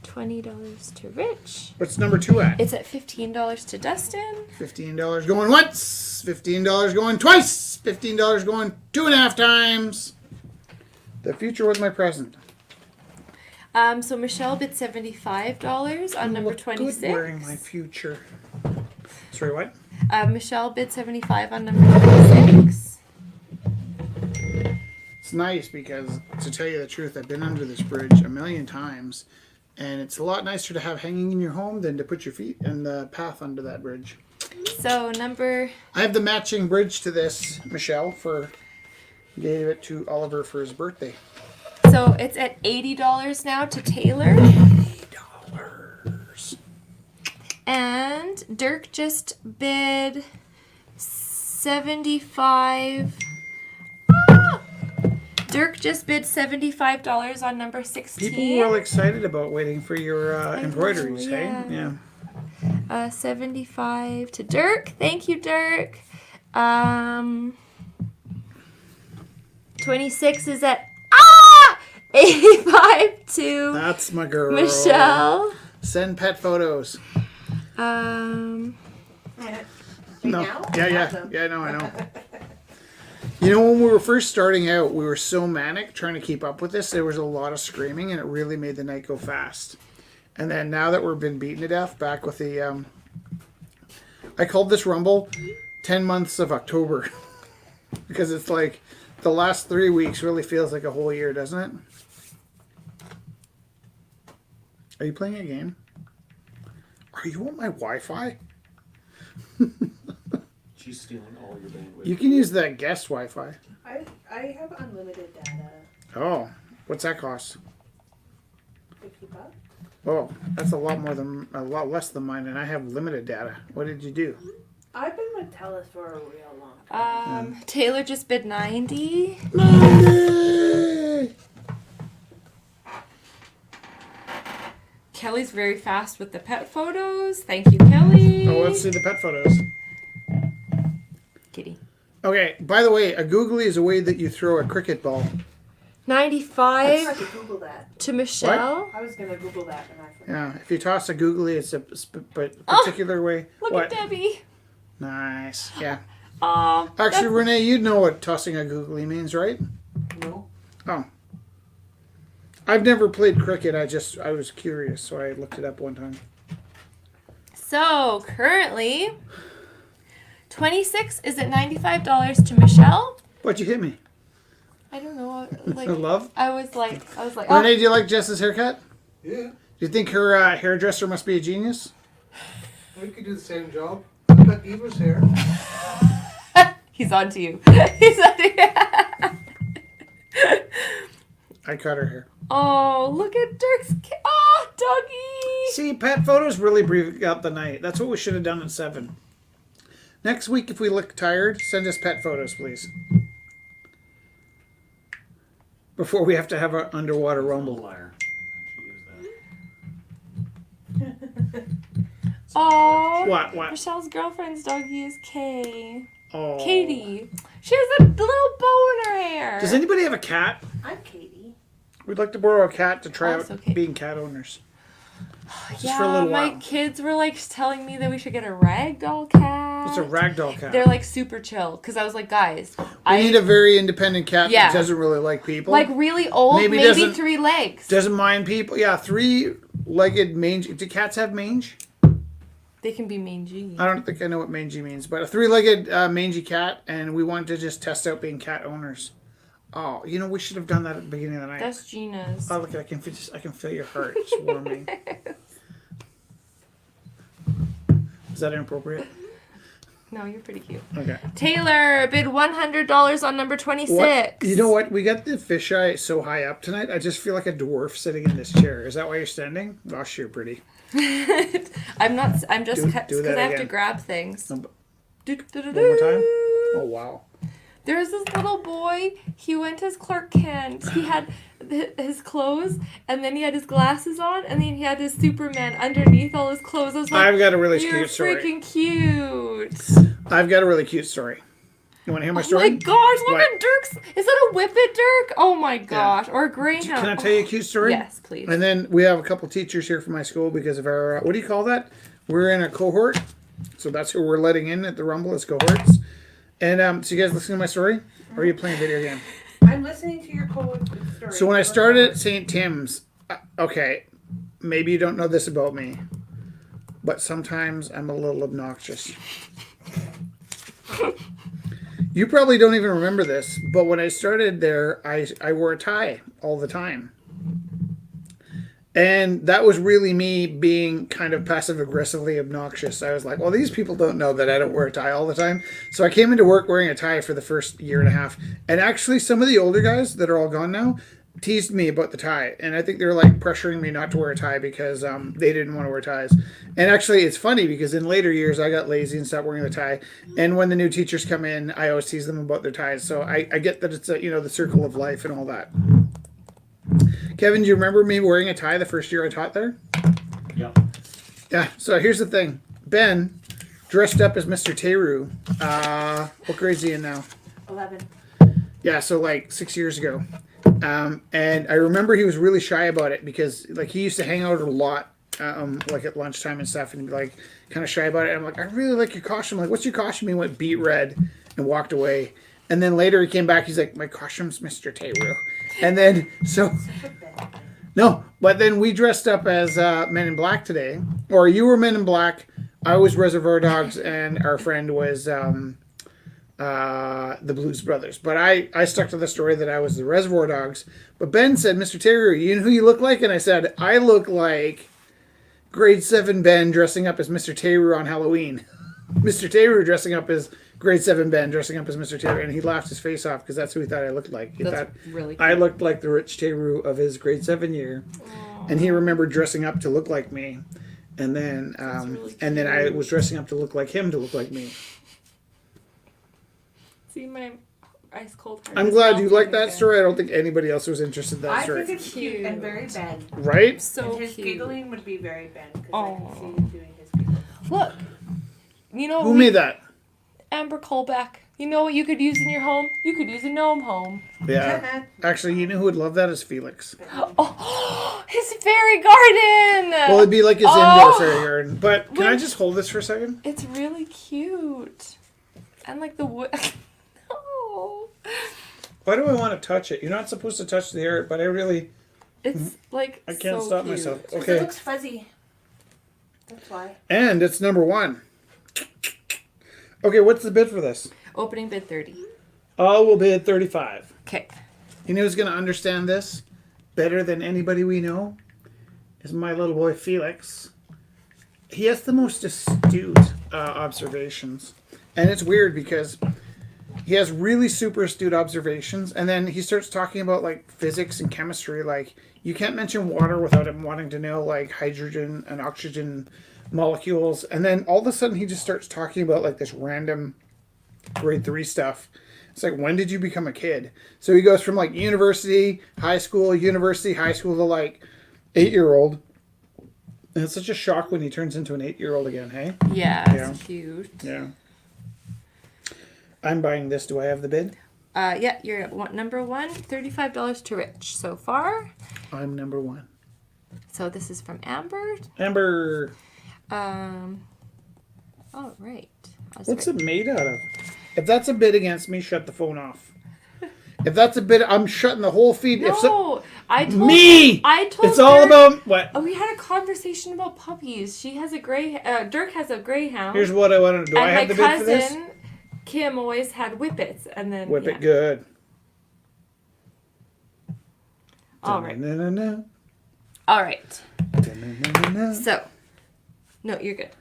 $20 to Rich. What's number 2 at? It's at $15 to Dustin. $15 going once. $15 going twice. $15 going 2.5 times. The future was my present. So Michelle bid $75 on number Look 26. good wearing my future. Sorry, what? Michelle bid $75 on number 26. It's nice because, to tell you the truth, I've been under this bridge a million times, and it's a lot nicer to have hanging in your home than to put your feet in the path under that bridge. So number I have the matching bridge to this, Michelle, gave it to Oliver for his birthday. So it's at $80 now to Taylor. $80. And Dirk just bid 75. Ah! Dirk just bid $75 on number 16. People were all excited about waiting for your embroideries, yeah. hey? Yeah. 75 to Dirk. Thank you, Dirk. 26 is at 85 to That's my girl. Michelle. Send pet photos. Um, No. Now? Yeah, Awesome. I know. You know, when we were first starting out, we were so manic trying to keep up with this. There was a lot of screaming, and it really made the night go fast. And then now that we've been beaten to death, back with the, I called this Rumble 10 months of October. Because it's like the last 3 weeks really feels like a whole year, doesn't it? Are you playing a game? Are you on my Wi-Fi? She's stealing all your bandwidth. You can use that guest Wi-Fi. I have unlimited data. Oh, what's that cost? $50. Oh, that's a lot less than mine, and I have limited data. What did you do? I've been with TELUS for a real long time. Taylor just bid 90. Kelly's very fast with the pet photos. Thank you, Kelly. Oh, let's see the pet photos. Kitty. Okay, by the way, a googly is a way that you throw a cricket ball. I tried 95 to Google that. to Michelle. I was going to Google that and I forgot. Yeah, if you toss a googly, it's a particular way. Look What? at Debbie. Nice. Yeah. Oh, Actually, Renee, you'd know what tossing a googly means, right? No. Oh. I've never played cricket. I was curious, so I looked it up one time. so currently 26 is at $95 to Michelle. What'd you hit me? I don't know. Like Love? I was like, Renee, do you like Jess's haircut? Yeah, Do you think her hairdresser must be a genius? we could do the same job. Look at Eva's hair. he's on to you. He's on to you. I cut her hair. Oh, look at Dirk's. Oh, doggy. See, pet photos really break up the night. That's what we should have done at 7. Next week, if we look tired, send us pet photos, please. Before we have to have our underwater A rumble. liar. She is that. Oh. What? Michelle's girlfriend's doggy is Kay. Oh. Katie. She has a little bow in her hair. Does anybody have a cat? I'm Katie. We'd like to borrow a cat to try Also out Katie. being cat owners. Just for a little my while. kids were like telling me that we should get a ragdoll cat. It's a ragdoll cat. They're like super chill because I was like, guys, We need a very independent cat Yeah. that doesn't really like people. like really old, Maybe maybe doesn't- 3 legs. Doesn't mind people. Yeah, 3-legged mange. Do cats have mange? They can be mangy. I don't think I know what mangy means, but a 3-legged mangy cat, and we wanted to just test out being cat owners. Oh, we should have done that at the beginning of the night. That's Gina's. Oh, look, I can feel your heart just warming. Is that inappropriate? No, you're pretty cute. Okay. Taylor bid $100 on number 26. What? You know what? We got the fisheye so high up tonight. I just feel like a dwarf sitting in this chair. Is that why you're standing? Gosh, you're pretty. I'm not. I'm just Do because that I have to again. grab things. No, but- Do, do, do, One more time. do. Oh wow. There's this little boy. He went as Clark Kent. He had his clothes, and then he had his glasses on, and then he had his Superman underneath all his clothes. I was like, I've got a really "You're cute story. freaking cute." I've got a really cute story. You want to hear my Oh story? my gosh! Look What? at Dirk's. Is that a Whippet Dirk? Oh my gosh! Or a Greyhound? Can I tell you a cute story? Yes, please. And then we have a couple teachers here from my school because of our what do you call that? We're in a cohort, so that's who we're letting in at the Rumble as cohorts. And so you guys listening to my story, or are you playing a video game? I'm listening to your code story. So when I started at St. Tim's, okay, maybe you don't know this about me, but sometimes I'm a little obnoxious. You probably don't even remember this, but when I started there, I wore a tie all the time. And that was really me being kind of passive-aggressively obnoxious. I was like, well, these people don't know that I don't wear a tie all the time. So I came into work wearing a tie for the first year and a half. And actually, some of the older guys that are all gone now teased me about the tie. And I think they were like pressuring me not to wear a tie because they didn't want to wear ties. And actually, it's funny because in later years, I got lazy and stopped wearing the tie. And when the new teachers come in, I always tease them about their ties. So I get that it's the circle of life and all that. Kevin, do you remember me wearing a tie the first year I taught there? Yeah. Yeah, so here's the thing. Ben dressed up as Mr. Teru. What grade is he in now? 11. Yeah, so like 6 years ago. And I remember he was really shy about it because like he used to hang out a lot, like at lunchtime and stuff, and he'd be like kind of shy about it. And I'm like, I really like your costume. I'm like, what's your costume? He went beet red and walked away. And then later he came back. He's like, my costume's Mr. Teru. And then no, but then we dressed up as Men in Black today, or you were Men in Black. I was Reservoir Dogs, and our friend was the Blues Brothers. But I stuck to the story that I was the Reservoir Dogs. But Ben said, Mr. Terry, you know who you look like? And I said, I look like grade 7 Ben dressing up as Mr. Terry on Halloween. Mr. Terry dressing up as grade 7 Ben dressing up as Mr. Terry, and he laughed his face off because that's who he thought I looked like. He That's thought really I looked like the rich Teru of his grade 7 year, and he remembered dressing up to look like me, and then really and then I was dressing up to look like him to look like me. See my ice cold heart. I'm is glad you melting like that again. story. I don't think anybody else was interested in that I story. think it's cute and very Ben. Right? So And his cute. giggling would be very Ben because I Aw. can see him doing his giggle. Look, you know Who made that? Amber Colbeck. You know what you could use in your home? You could use a gnome home. Yeah. Actually, you know who would love that is Felix. Oh, his fairy garden. Well, it'd be like his Oh. indoor fairy garden. But can I Wait. just hold this for a second? It's really cute, and like the wood. No, Why do I want to touch it? You're not supposed to touch the art, but I really... it's like I can't so stop cute. myself. 'Cause Okay. It looks fuzzy. That's why. And it's number 1. Okay, what's the bid for this? Opening bid 30. Oh, we'll bid 35. Okay. You know who's going to understand this better than anybody we know? Is my little boy Felix. He has the most astute observations. And it's weird because he has really super astute observations, and then he starts talking about like physics and chemistry. Like, you can't mention water without him wanting to know like hydrogen and oxygen molecules, and then all of a sudden he just starts talking about like this random grade 3 stuff. It's like, when did you become a kid? So he goes from like university, high school to like 8-year-old. And it's such a shock when he turns into an 8-year-old again, hey? Yeah, Yeah. it's cute. Yeah. I'm buying this. Do I have the bid? Yeah, you're at number 1, $35 to Rich so far. I'm number 1. So this is from Amber. Amber, Oh, right. what's it made out of? If that's a bid against me, shut the phone off. If that's a bid, I'm shutting the whole feed. No, I told me. I told. It's all Dirk- about what? Oh, we had a conversation about puppies. She has a gray. Dirk has a greyhound. Here's what I want to do. And I have my the bid for this. cousin Kim always had whippets, and then Whip it good. All right. Da-na-na-na. All right. Da-na-na-na-na. So, no, you're good.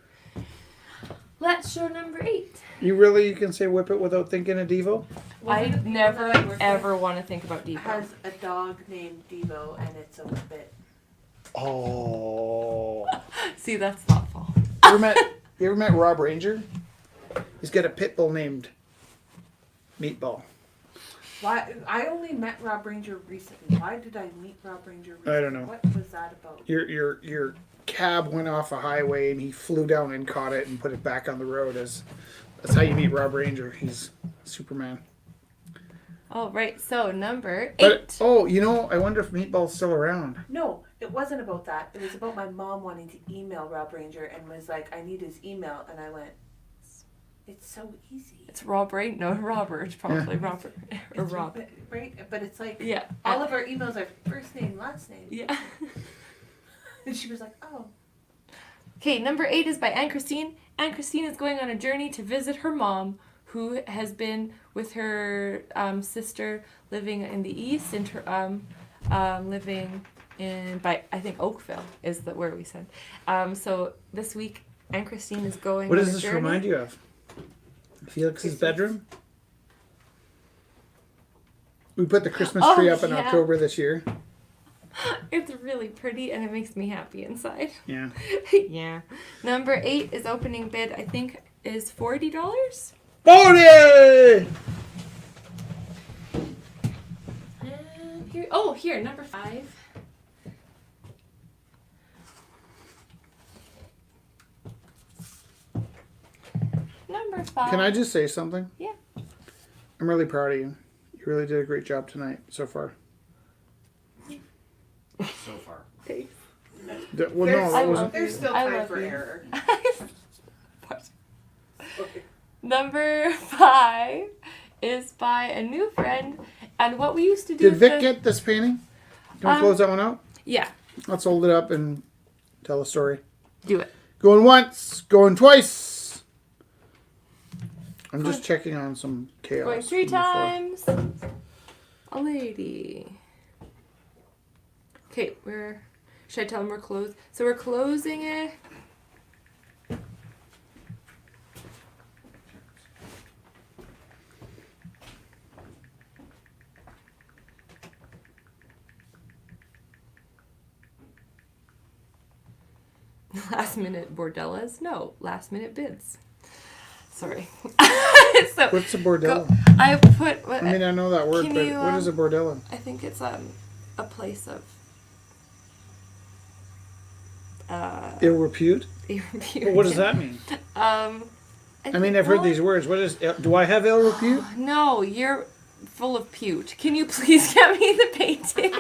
Let's show number 8. You can say whip it without thinking of Devo? I One of the never people that I work ever want to think about with Devo. has a dog named Devo, and it's a whippet. Oh. See, that's thoughtful. You ever met Rob Ranger? He's got a pit bull named Meatball. Why? I only met Rob Ranger recently. Why did I meet Rob Ranger recently? I don't know. What was that about? Your cab went off a highway and he flew down and caught it and put it back on the road. That's how you meet Rob Ranger. He's Superman. All right, so number 8. But I wonder if Meatball's still around. No, it wasn't about that. It was about my mom wanting to email Rob Ranger and was like, I need his email. And I went, it's so easy. It's Robert. No, Robert. Probably Robert. Or It's Rob. Right? But it's like, Yeah. all of our emails are first name, last name. Yeah. And she was like, oh. Okay, number 8 is by Anne Christine. Anne Christine is going on a journey to visit her mom, who has been with her sister living in the east, and living in I think Oakville is where we said. So this week, Anne Christine is going. What on does a this journey. remind you of? Felix's bedroom? We put the Christmas tree up in yeah. October this year. It's really pretty and it makes me happy inside. Yeah. Yeah. Number 8 is opening bid. I think is $40. 40! And here number 5. Number 5. Can I just say something? Yeah. I'm really proud of you. You really did a great job tonight so far. So far. Thanks. Well, no, that wasn't. There's still I time love for you. error. Number 5 is by a new friend, and what we used to do. Did with Vic the- get this painting? Can we close that one out? Yeah, Let's hold it up and tell a story. do it. Going once, going twice. I'm just checking on some chaos. Going 3 on the floor. times. A lady. Okay, should I tell them we're closed? So we're closing it. Last minute bordellas? No, last minute bids. Sorry. So What's a bordello? I put. I mean, I know that word, Can but you, what is a bordello? I think it's a place of Ill repute? repute. What does that mean? I mean, I've heard these words. What is? Do I have ill repute? No, you're full of pute. Can you please get me the painting?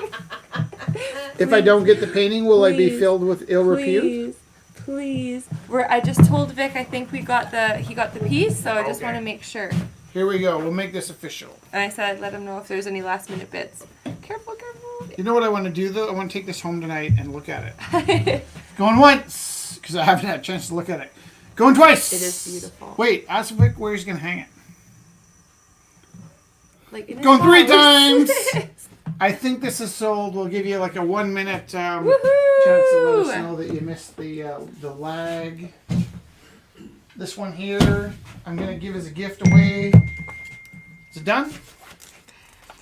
If I don't get the painting, will I be Please. filled with ill repute? Please. I just told Vic I think he got the piece, so I just Okay. want to make sure. Here we go. We'll make this official. And I said I'd let him know if there's any last minute bids. Careful, careful. You know what I want to do though? I want to take this home tonight and look at it. Going once, because I haven't had a chance to look at it. Going twice. It is beautiful. Wait, ask Vic where he's gonna hang it. Like in his Going 3 house. times. I think this is sold. We'll give you like a 1 minute chance Woohoo! to let us know that you missed the lag. This one here, I'm gonna give as a gift away. Is it done?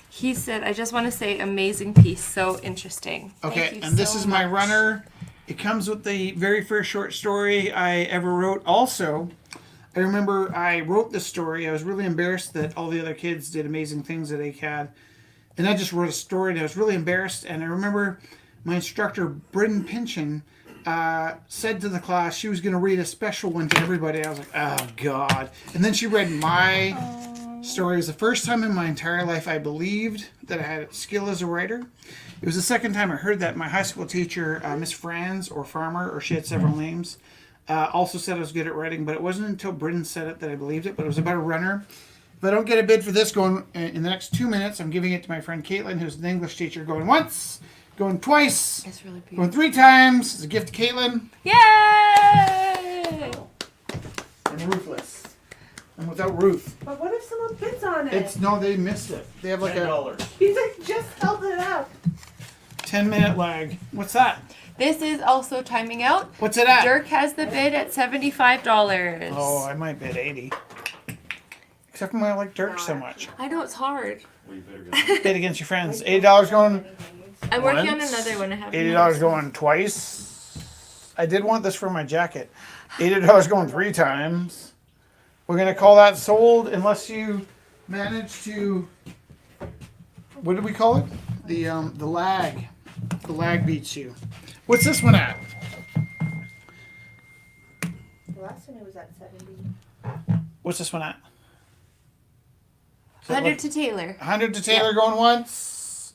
He said, I just want to say amazing piece, so interesting. Okay, Thank you and this so is my much. runner. It comes with the very first short story I ever wrote. Also, I remember I wrote this story. I was really embarrassed that all the other kids did amazing things at ACAD. And I just wrote a story and I was really embarrassed. And I remember my instructor, Bryn Pynchon, said to the class she was going to read a special one to everybody. I was like, oh, God. And then she read my story. It was the first time in my entire life I believed that I had skill as a writer. It was the second time I heard that. My high school teacher, Miss Franz, or Farmer, or she had several names, also said I was good at writing, but it wasn't until Bryn said it that I believed it, but it was about a runner. If I don't get a bid for this going in the next 2 minutes, I'm giving it to my friend Caitlin, who's an English teacher, going once, going twice, It's really going beautiful. 3 times. It's a gift to Caitlin. Yay! And Ruthless. And without Ruth. But what if someone bids on it? It's no, they missed it. They have like a $10. He's like, just held it up. 10-minute lag. What's that? This is also timing out. What's it at? Dirk has the bid at $75. Oh, I might bid 80. Except for I like Dirk so much. I know it's hard. Well, you better go. Bid against your friends. $80 going. I'm working on Once. another one. I have $80 going twice. I did want this for my jacket. $80 going 3 times. We're gonna call that sold unless you manage to. What did we call it? The lag. The lag beats you. What's this one at? The last time it was at 70. What's this one at? Is that 100 like- to Taylor. 100 to Taylor going once.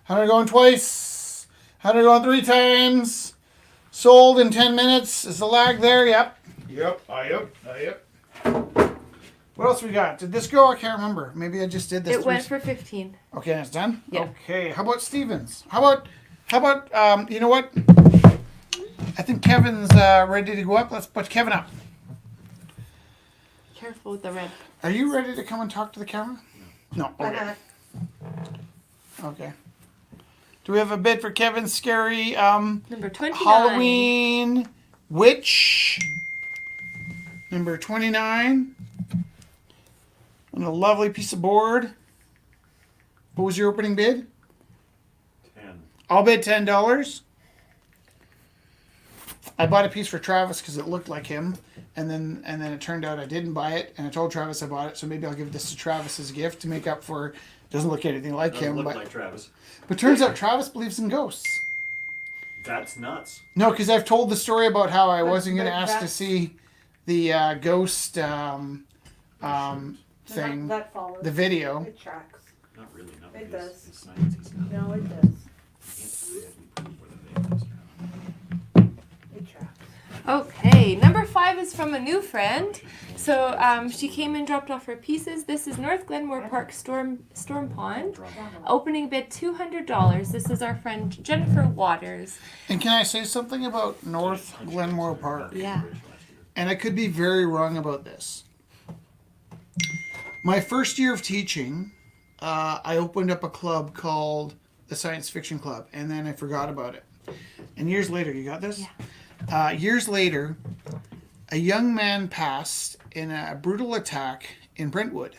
100 going twice. 100 going 3 times. Sold in 10 minutes. Is the lag there? Yep. Yep. Yep. What else we got? Did this go? I can't remember. Maybe I just did this. It went for 15. Okay, it's done? Yeah. Okay. How about Stevens? How about you know what? I think Kevin's ready to go up. Let's put Kevin up. Careful with the red. Are you ready to come and talk to the camera? No. Why Okay. not? Okay. Do we have a bid for Kevin's scary Number 29. Halloween witch? Number 29. And a lovely piece of board. What was your opening bid? 10. I'll bid $10. I bought a piece for Travis because it looked like him, and then it turned out I didn't buy it, and I told Travis I bought it, so maybe I'll give this to Travis as a gift to make up for. Doesn't look anything like Doesn't him, look but like Travis. turns out Travis believes in ghosts. That's nuts. No, because I've told the story about how I But- wasn't going to but ask to that's- see the ghost thing, That follows. the video. It tracks. Not really. Not It because does. It's 90s now. No, it does. You can't really prove whether they exist or not. It tracks. Okay, number 5 is from a new friend. So she came and dropped off her pieces. This is North Glenmore Park Storm Pond. Opening bid $200. This is our friend Jennifer Waters. And can I say something about North Glenmore Park? Yeah. And I could be very wrong about this. My first year of teaching, I opened up a club called the Science Fiction Club, and then I forgot about it. And years later, you got this? Yeah. Years later, a young man passed in a brutal attack in Brentwood.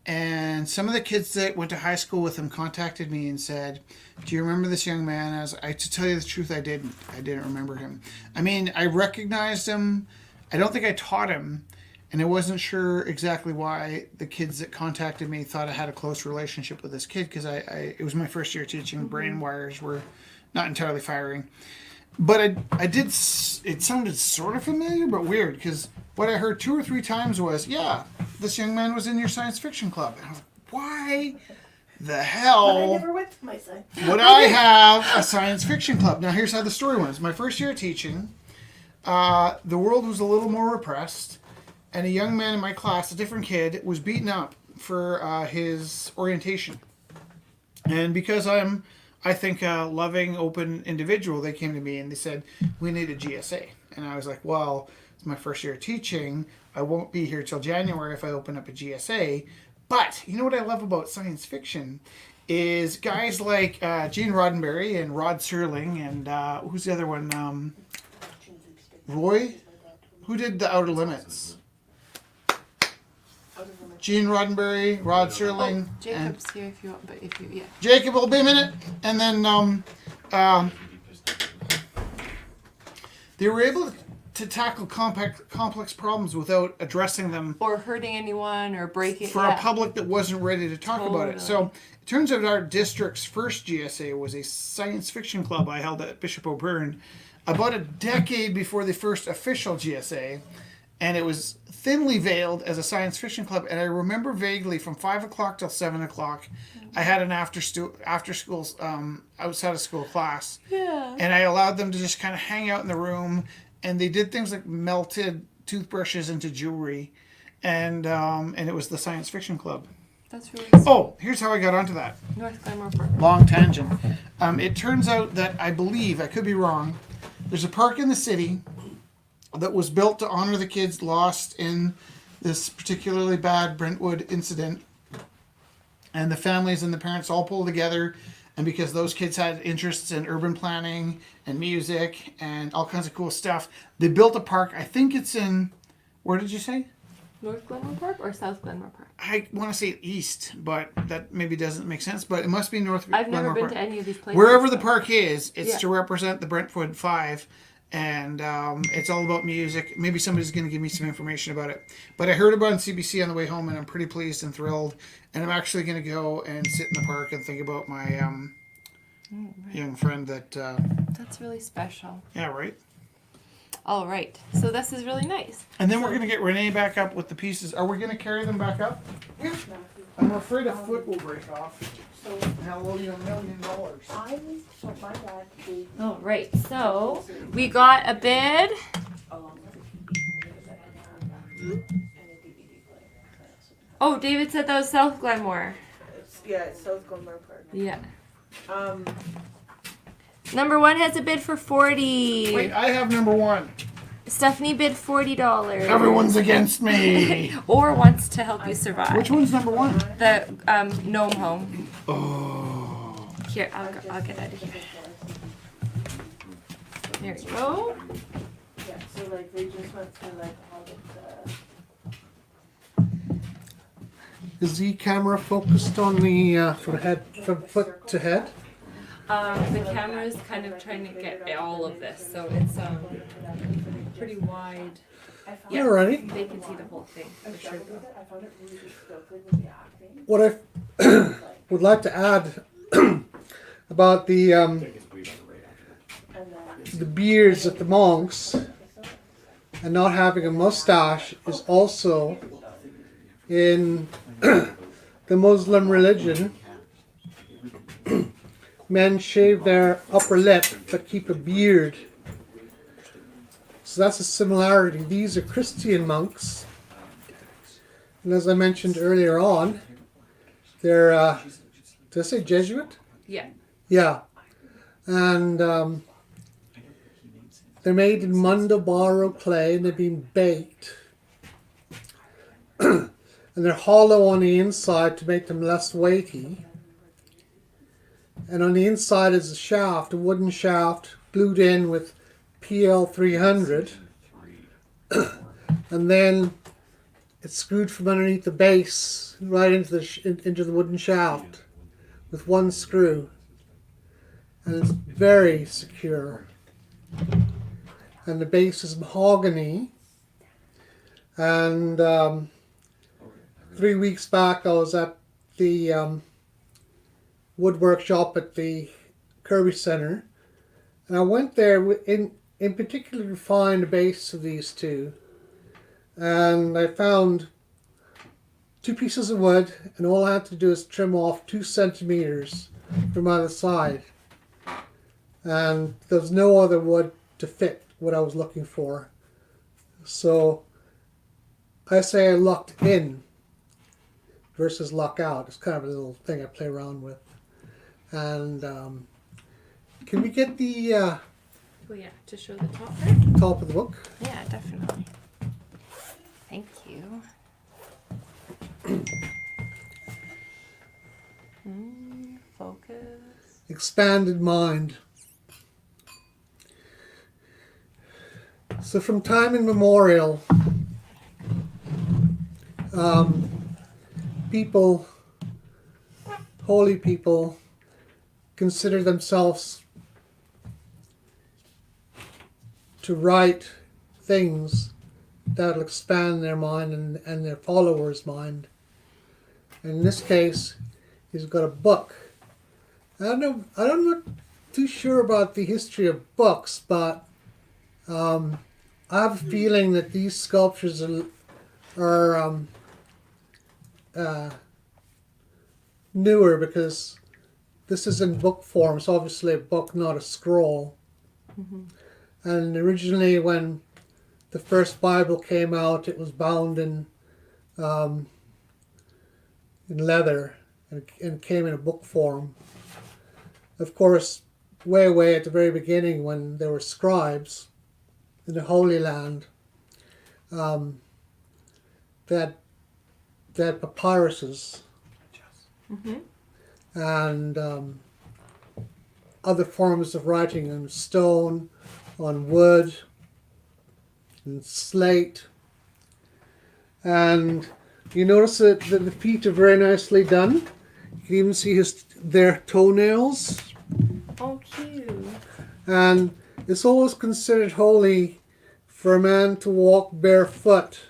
And some of the kids that went to high school with him contacted me and said, "Do you remember this young man?" To tell you the truth, I didn't. I didn't remember him. I mean, I recognized him. I don't think I taught him. And I wasn't sure exactly why the kids that contacted me thought I had a close relationship with this kid, because it was my first year teaching. Brain wires were not entirely firing. But I did, it sounded sort of familiar, but weird, because what I heard 2 or 3 times was, "Yeah, this young man was in your science fiction club." And I was like, why the But I hell never went to my son. would I have a science fiction club? Now, here's how the story was. My first year of teaching, the world was a little more repressed, and a young man in my class, a different kid, was beaten up for his orientation. And because I'm, I think, a loving, open individual, they came to me and they said, "We need a GSA." And I was like, "Well, it's my first year of teaching. I won't be here till January if I open up a GSA. But you know what I love about science fiction is guys like Gene Roddenberry and Rod Serling and who's the other one? Roy? Who did The Outer Limits? Gene Roddenberry, Rod Serling, and Jacob's here if you want, but if you, yeah. Jacob will be a minute. And then they were able to tackle complex problems without addressing them Or hurting anyone or breaking. for a public that wasn't ready to talk about it. So Totally. it turns out our district's first GSA was a science fiction club I held at Bishop O'Byrne about a decade before the first official GSA. and it was thinly veiled as a science fiction club. And I remember vaguely from 5 o'clock till 7 o'clock, I had an after school outside of school class. Yeah. And I allowed them to just kind of hang out in the room, and they did things like melted toothbrushes into jewelry, and it was the science fiction club. That's really Oh, here's how I got onto that. North Glenmore Park. Long tangent. It turns out that I believe, I could be wrong, there's a park in the city that was built to honor the kids lost in this particularly bad Brentwood incident. And the families and the parents all pulled together. And because those kids had interests in urban planning and music and all kinds of cool stuff, they built a park. I think it's in, where did you say? North Glenmore Park or South Glenmore Park? I want to say east, but that maybe doesn't make sense. But it must be North I've Glenmore never been Park. to any of these places. Wherever the so- park is, it's Yeah. to represent the Brentwood Five, and it's all about music. Maybe somebody's going to give me some information about it. But I heard about it on CBC on the way home, and I'm pretty pleased and thrilled. And I'm actually going to go and sit in the park and think about my young friend that. That's really special. Yeah, right. All right. So this is really nice. And then we're going to get Renee back up with the pieces. Are we going to carry them back up? I'm afraid a foot will break off. So And I'll owe you $1 million. I was told my dad gave me All right. So we got a bid. along with a DVD player. Oh, David said that was South Glenmore. It's South Glenmore Park. Yeah. Number 1 has a bid for $40. Wait, I have number 1. Stephanie bid $40. Everyone's against me. Or wants to help you survive. Which one's number 1? The gnome home. Oh. Here, I'll get out of here. There we go. Yeah, so like they just went through like all of the Is the camera focused on the from foot to head? The camera's kind of trying to get all of this, so it's pretty wide. Yeah, Alrighty. they can see the whole thing for sure. I found it really stilted with the acting. What I would like to add about the And then beards of the monks and not having a mustache is also in the Muslim religion. Men shave their upper lip but keep a beard. So that's a similarity. These are Christian monks. And as I mentioned earlier on, they're, did I say Jesuit? Yeah. Yeah. And they're made in Mundobaro clay and they've been baked. And they're hollow on the inside to make them less weighty. And on the inside is a shaft, a wooden shaft, glued in with PL 300. And then it's screwed from underneath the base right into the wooden shaft with one screw. And it's very secure. And the base is mahogany. And 3 weeks back I was at the woodwork shop at the Kirby Center, and I went there in particular to find the base of these two, and I found 2 pieces of wood, and all I had to do is trim off 2 centimeters from either side, and there's no other wood to fit what I was looking for. So I say I lucked in versus luck out. It's kind of a little thing I play around with. And can we get the Oh yeah, to show the top part? top of the book? Yeah, definitely. Thank you. Focus. Expanded mind. So from time immemorial, people, holy people, consider themselves to write things that will expand their mind and their followers' mind. And in this case, he's got a book. I'm not too sure about the history of books, but I have a feeling that these sculptures are newer because this is in book form. It's obviously a book, not a scroll. And originally, when the first Bible came out, it was bound in leather and came in a book form. Of course, way at the very beginning, when there were scribes in the Holy Land, they had papyruses and other forms of writing on stone, on wood, and slate. And you notice that the feet are very nicely done. You can even see their toenails. Oh, cute. And it's always considered holy for a man to walk barefoot.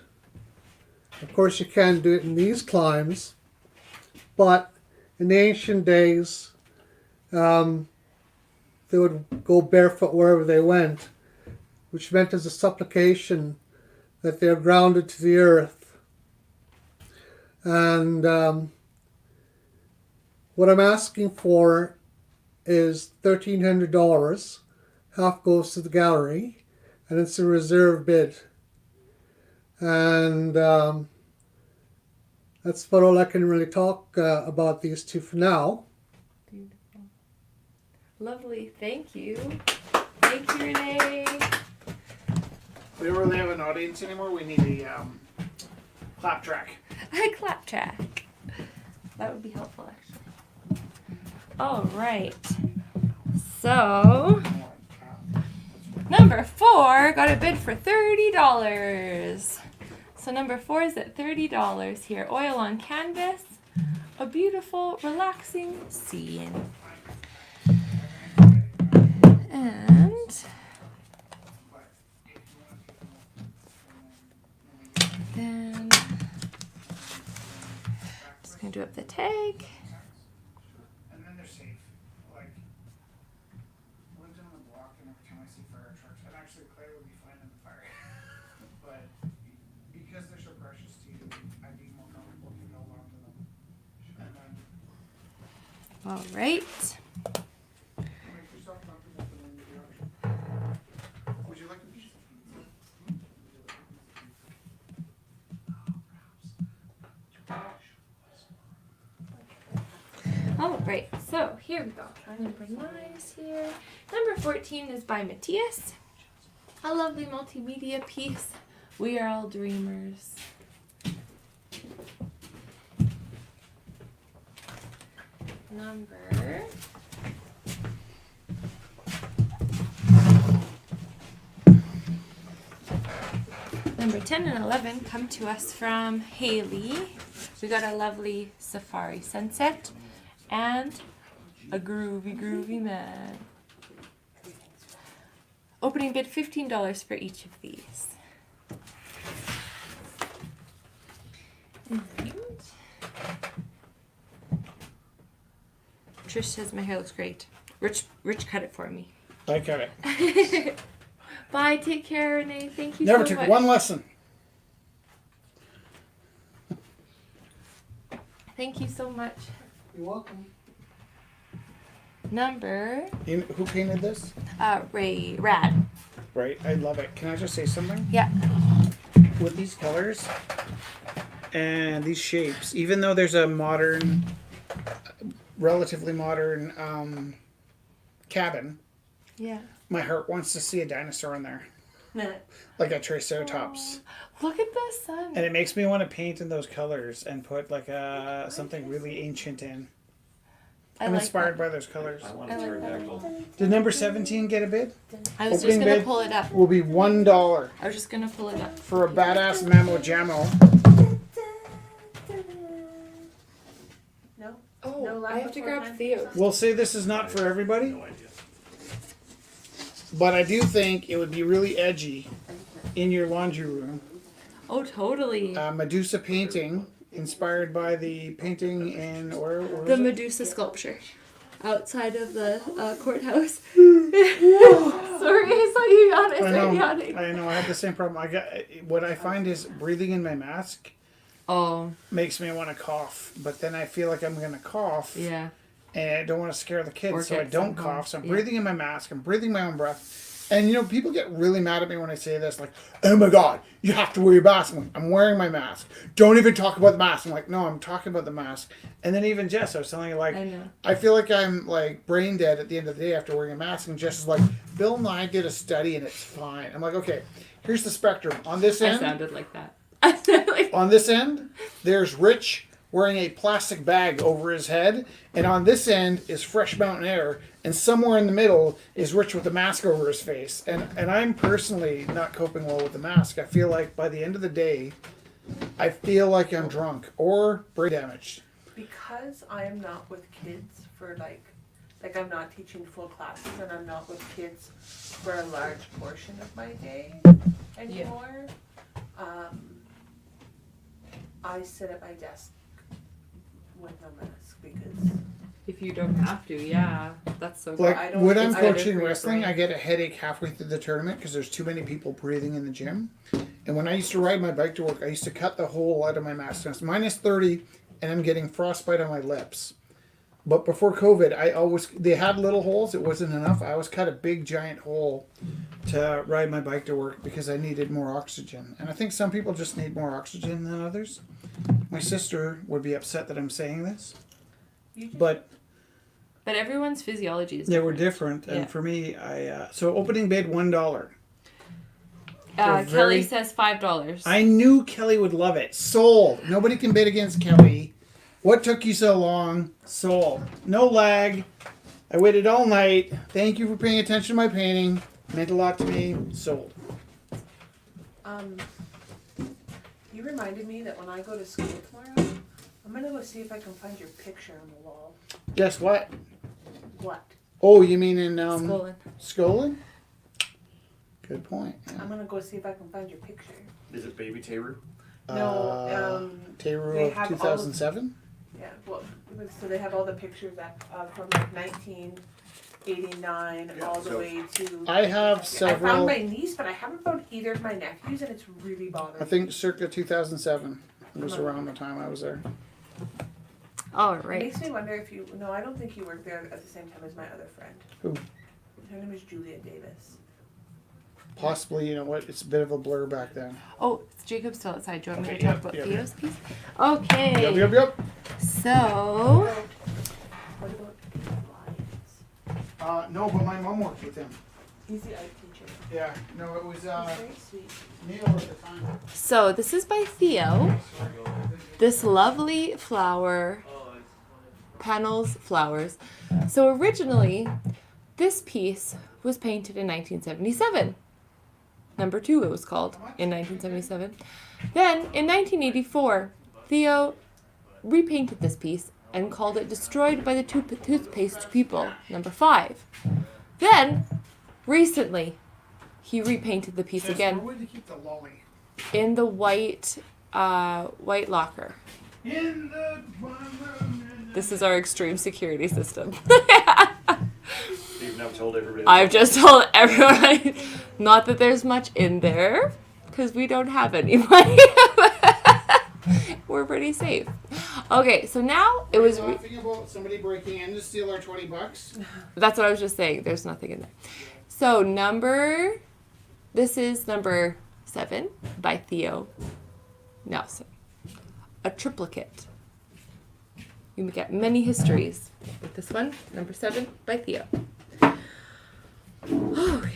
Of course, you can't do it in these climes, but in the ancient days, they would go barefoot wherever they went, which meant as a supplication that they're grounded to the earth. And what I'm asking for is $1,300. Half goes to the gallery, and it's a reserve bid. And that's about all I can really talk about these two for now. Beautiful. Lovely. Thank you. Thank you, Renee. We don't really have an audience anymore. We need a clap track. A clap track. That would be helpful, actually. All right. So, number 4 got a bid for $30. So number 4 is at $30 here. Oil on canvas. A beautiful, relaxing scene. And then just gonna do up the tag. And then they're safe. Like, I live down the block, and every time I see fire trucks, and actually Claire would be fine in the fire. But because they're so precious to you, I'd be more comfortable if you held on to them. And then All right. make yourself comfortable for them to be honest. Would you like a piece? All right, so here we go. Number 9 is here. Number 14 is by Matthias. A lovely multimedia piece. We Are All Dreamers. Number Number 10 and 11 come to us from Haley. We got a lovely safari sunset and a groovy man. Opening bid $15 for each of these. And Trish says my hair looks great. Rich cut it for me. I got it. Bye, take care, Renee. Thank you Never so took much. one lesson. Thank you so much. You're welcome. Number Who painted this? Rad. Right, I love it. Can I just say something? Yeah. With these colors and these shapes, even though there's a modern, relatively modern cabin, Yeah. my heart wants to see a dinosaur in there, like a Triceratops. Look at the sun. And it makes me want to paint in those colors and put like something really ancient in. I'm like inspired that. by those colors. I want I a like pterodactyl. Did number 17 get a bid? I was just Opening gonna bid pull it up. will be $1 I was just gonna pull it up. for a badass Mamo Jammo. No? Oh, No, I have to grab time. Theo. We'll say this is not for everybody, No idea. but I do think it would be really edgy in your laundry room. Oh, totally. Medusa painting, inspired by the painting in or The Medusa sculpture. outside of the courthouse. Sorry, I saw you yawn. I started yawning. I know. I have the same problem. What I find is breathing in my mask Oh, makes me want to cough, but then I feel like I'm going to cough. yeah. And I don't want to scare the kids, Or so I get don't some cough. So I'm yeah. breathing in my mask. I'm breathing my own breath. And, you know, people get really mad at me when I say this, like, oh my God, you have to wear your mask. I'm wearing my mask. Don't even talk about the mask. I'm like, no, I'm talking about the mask. And then even Jess, I was telling you, like, I know. I feel like I'm, like, brain dead at the end of the day after wearing a mask. And Jess is like, Bill and I did a study and it's fine. I'm like, okay, here's the spectrum. On this I end, sounded like that. I sounded like on this end, there's Rich wearing a plastic bag over his head, and on this end is Fresh Mountain Air, and somewhere in the middle is Rich with a mask over his face. And I'm personally not coping well with the mask. I feel like by the end of the day, I feel like I'm drunk or brain damaged. Because I am not with kids for like I'm not teaching full classes and I'm not with kids for a large portion of my day anymore. I sit at my desk with no mask because if you don't have to, yeah, that's so good. Like I don't when think I'm I coaching agree. wrestling, I get a headache halfway through the tournament because there's too many people breathing in the gym. And when I used to ride my bike to work, I used to cut the hole out of my mask. Now it's minus 30, and I'm getting frostbite on my lips. But before COVID, they had little holes. It wasn't enough. I always cut a big giant hole to ride my bike to work because I needed more oxygen. And I think some people just need more oxygen than others. My sister would be upset that I'm saying this, but everyone's physiology is they different. were different. And Yeah. for me, so opening bid $1. Kelly very- says $5. I knew Kelly would love it. Sold. Nobody can bid against Kelly. What took you so long? Sold. No lag. I waited all night. Thank you for paying attention to my painting. Meant a lot to me. Sold. you reminded me that when I go to school tomorrow, I'm gonna go see if I can find your picture on the wall. Guess what? What? Oh, you mean in Skolin. Skolin? Good point. Yeah. I'm gonna go see if I can find your picture. Is it Baby Teru? No, they Teru of have all of- 2007? Yeah, well, so they have all the pictures that from like 1989 Yeah, all the so- way to. I have I several. found my niece, but I haven't found either of my nephews, and it's really bothering I think circa 2007 was around the time I was there. All It right. makes me wonder if you. No, I don't think you worked there at the same time as my other friend. Who? Her name is Julia Davis. Possibly, you know what? It's a bit of a blur back then. Oh, Jacob's still outside. Do you want me Okay, to talk yep, about yep. Theo's piece? Okay. Yep. So, What about Lions? No, but my mom worked with him. He's the art teacher. Yeah, no, it was He's very sweet. Neil at the time. so this is by Theo. This lovely flower, panels, flowers. So originally, this piece was painted in 1977. Number 2 it was called in 1977. Then in 1984, Theo repainted this piece and called it Destroyed by the Toothpaste People, number 5. Then, recently, he repainted the piece again Where would you keep the lolly? in the white locker. In the This is our extreme security system. You've now told everybody. I've just told everyone, not that there's much in there, because we don't have any money. We're pretty safe. Okay, so now it was. laughing about somebody breaking in to steal our $20. That's what I was just saying. There's nothing in there. So this is number 7 by Theo Nelson. A triplicate. You get many histories with this one. Number 7 by Theo. Okay.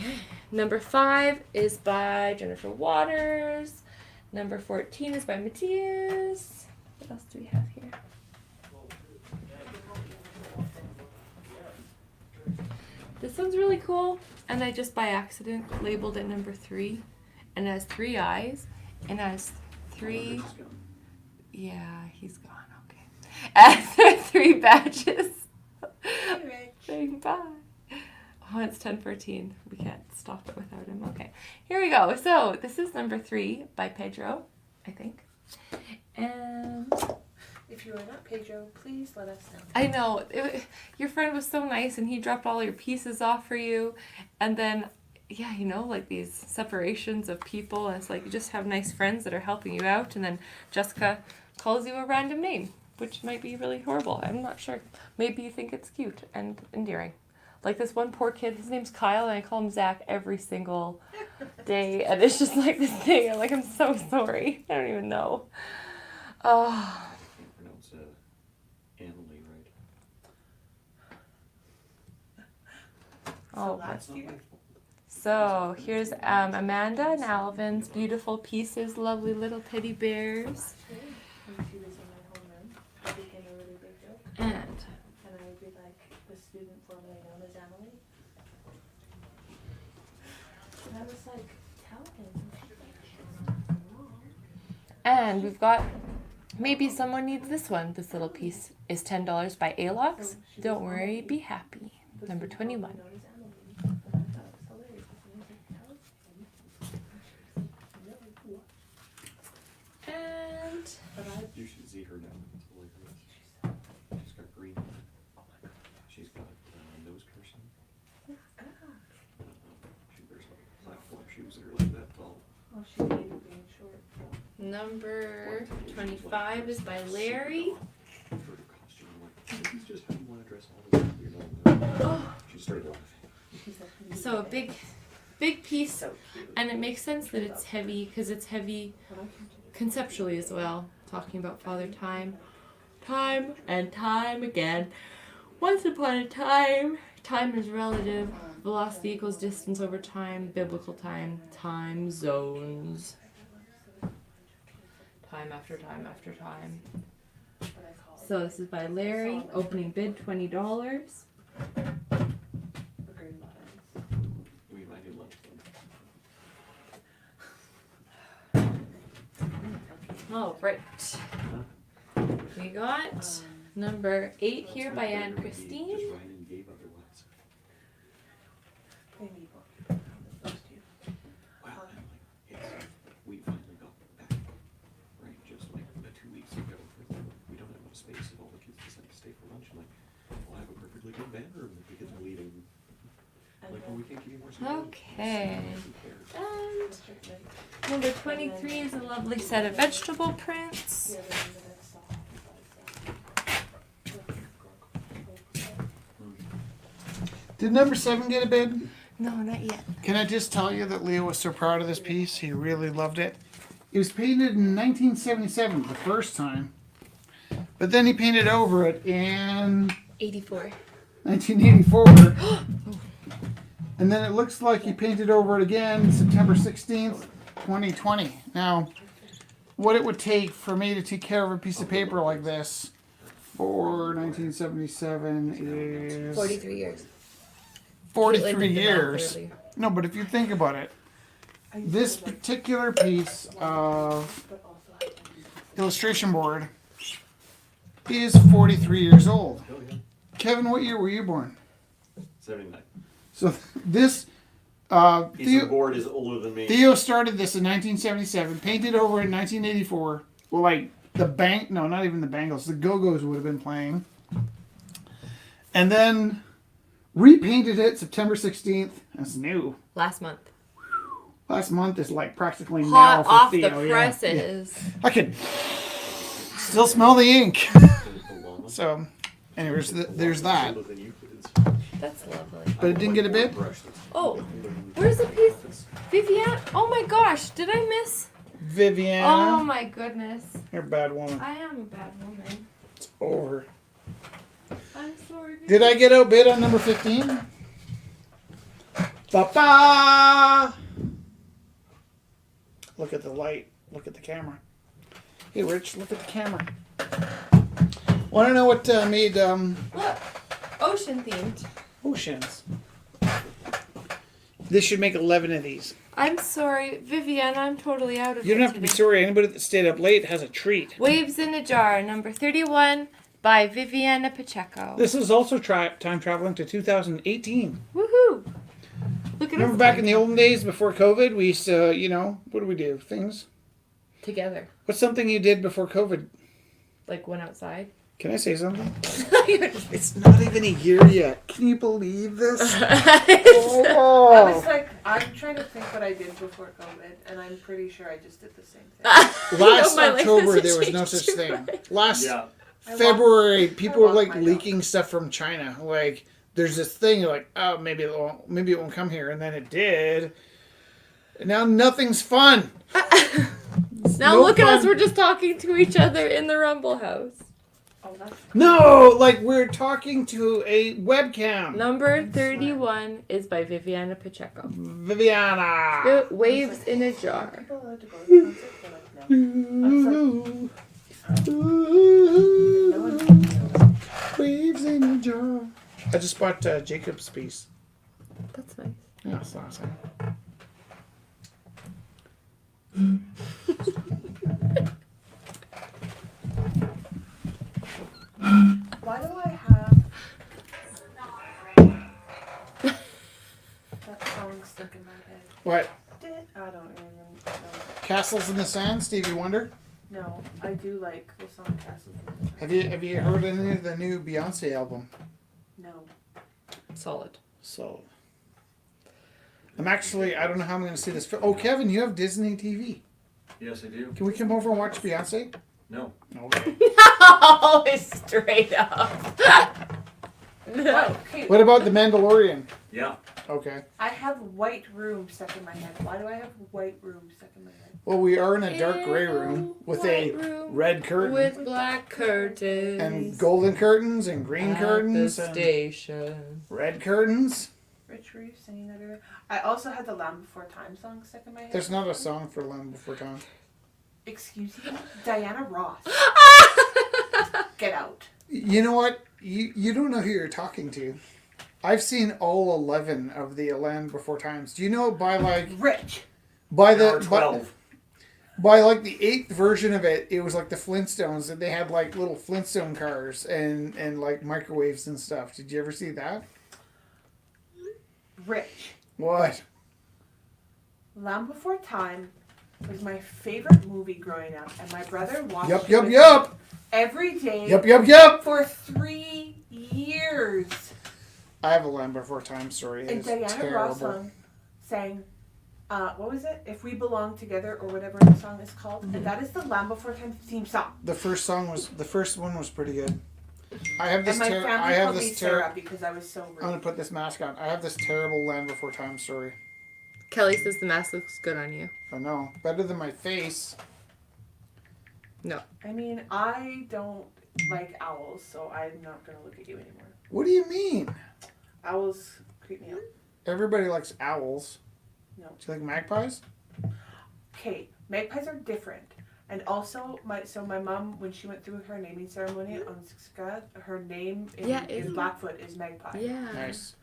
Number 5 is by Jennifer Waters. Number 14 is by Matthias. What else do we have here? This one's really cool, and I just by accident labeled it number 3, and it has 3 eyes, and it has 3. Yeah, he's gone. Okay, and 3 badges. Saying bye. Oh, it's 10:14. We can't stop it without him. Okay, here we go. So this is number 3 by Pedro, I think, and If you are not Pedro, please let us know. I know. Your friend was so nice, and he dropped all your pieces off for you. And then, yeah, you know, like these separations of people. And it's like you just have nice friends that are helping you out. And then Jessica calls you a random name, which might be really horrible. I'm not sure. Maybe you think it's cute and endearing. Like this one poor kid, his name's Kyle, and I call him Zach every single day. And it's just like this thing. I'm like, I'm so sorry. I don't even know. Oh. Pronounce Annalie right. Oh, last year. So here's Amanda and Alvin's beautiful pieces, lovely little teddy bears. When she was in my homeroom, I became a really big joke. And And I would be like the student formerly known as Emily. And I was like, tell him. and we've got, maybe someone needs this one. This little piece is $10 by Alox. Don't worry, be happy. Number 21. And You should see her now. It's hilarious. She's got green. Oh my god. She's got nose piercing. She wears like platform shoes that are like that tall. Oh, she hated being short. number 25 is by Larry. Her costume, I'm like, this is just how you want to dress all the time. You know. She started laughing. So a big piece, and it makes sense that it's heavy because it's heavy conceptually as well. Talking about father time and time again. Once upon a time, time is relative. Velocity equals distance over time. Biblical time, time zones. Time after time after time. So this is by Larry. Opening bid $20. We might do lunch. Oh, right. We got number 8 here by Anne Christine. Just ran and gave otherwise. Maybe more those two. Well, I'm like, yes, we finally got back. Right, just like 2 weeks ago. We don't have enough space, and all the kids decided to stay for lunch. I'm like, well, I have a perfectly good band room if the kids are leaving. Like, well, we can't give you more space. Okay. Who cares? And number 23 is a lovely set of vegetable prints. Did number 7 get a bid? No, not yet. Can I just tell you that Leo was so proud of this piece? He really loved it. It was painted in 1977 the first time. But then he painted over it in 84. 1984. And then it looks like he painted over it again September 16th, 2020. Now, what it would take for me to take care of a piece of paper like this for 1977 is 43 years. 43 years. No, but if you think about it, this particular piece of illustration board is 43 years old. Hell yeah. Kevin, what year were you born? 79. So this Piece of board is older than me. Theo started this in 1977, painted over in 1984. Well, like no, not even the Bangles. The Go-Go's would have been playing. And then repainted it September 16th. That's new. Last month. Last month is like practically now Hot for off Theo. the yeah. presses. I could still smell the ink. So, anyways, there's that. Older than you kids. That's lovely. But it didn't get a bid? Oh, where's the piece? Vivian? Oh my gosh, did I miss? Viviana. Oh my goodness. You're a bad woman. I am a bad woman. It's over. I'm sorry. Did I get outbid on number 15? Ba-ba! Look at the light. Look at the camera. Hey, Rich, look at the camera. Want to know what made Look, ocean themed. oceans? This should make 11 of these. I'm sorry, Vivian, I'm totally out of You don't have to be sorry. Anybody that stayed up late has a treat. Waves in a Jar, number 31 by Viviana Pacheco. This is also time traveling to 2018. Woohoo! Look at Remember us back in the olden days before COVID, we used to, what do we do? Things? together. What's something you did before COVID? Like one outside. Can I say something? It's not even a year yet. Can you believe this? I Oh. was like, I'm trying to think what I did before COVID, and I'm pretty sure I just did the same thing. Last My life October, hasn't there was no changed such too thing. much. Last Yeah. February, people were walk like my leaking stuff from China. Like, there's this thing, you're like, oh, maybe it won't come here, and then it did. And now nothing's fun. Now No look at us. fun. We're just talking to each other in the Rumble house. Oh, that's No, like we're talking to a webcam. Number 31 is by Viviana Pacheco. Viviana. Waves in a Jar. people allowed to go to the concert? They're like, no. No one. Waves in a jar. I just bought Jacob's piece. That's nice. Yeah, that's awesome. Why do I have that song stuck in my head? What? I don't even know. Castles in the Sand, Stevie Wonder? No, I do like the song Castles in the Sand. Have you heard any of the new Beyonce album? No. Solid. So I'm actually, I don't know how I'm going to see this. Oh, Kevin, you have Disney TV. Yes, I do. Can we come over and watch Beyonce? No. Okay. No, straight up. No. Okay. What about The Mandalorian? Yeah. Okay. I have white room stuck in my head. Why do I have white room stuck in my head? Well, we are in a dark gray room with a White room red curtain with black curtains and golden curtains and green at curtains the and station. red curtains. Rich, were you singing that earlier? I also had the Land Before Time song stuck in my head. There's not a song for Land Before Time. Excuse you? Diana Ross. Get out. You know what? You don't know who you're talking to. I've seen all 11 of the Land Before Times. Do you know by like Rich. by Hour the 12. by like the 8th version of it, it was like the Flintstones, and they had like little Flintstone cars and like microwaves and stuff. Did you ever see that? Rich. What? Land Before Time was my favorite movie growing up, and my brother watched Yup, it yup, with yup. me every day Yup, yup, yup. for 3 years. I have a Land Before Time story. And It's Diana Ross terrible. sang, what was it? If We Belong Together, or whatever the song is called. And that is the Land Before Time theme song. The first one was pretty good. I have this. And my I family have called me this. Sarah because I was so I'm gonna rude. put this mask on. I have this terrible Land Before Time story. Kelly says the mask looks good on you. I know, better than my face. No. I mean, I don't like owls, so I'm not going to look at you anymore. What do you mean? Owls creep me out. Everybody likes owls. No. Do you like magpies? Okay, magpies are different. And also, my mom, when she went through her naming ceremony on Siksika, her name in Blackfoot is Magpie. Yeah. Nice.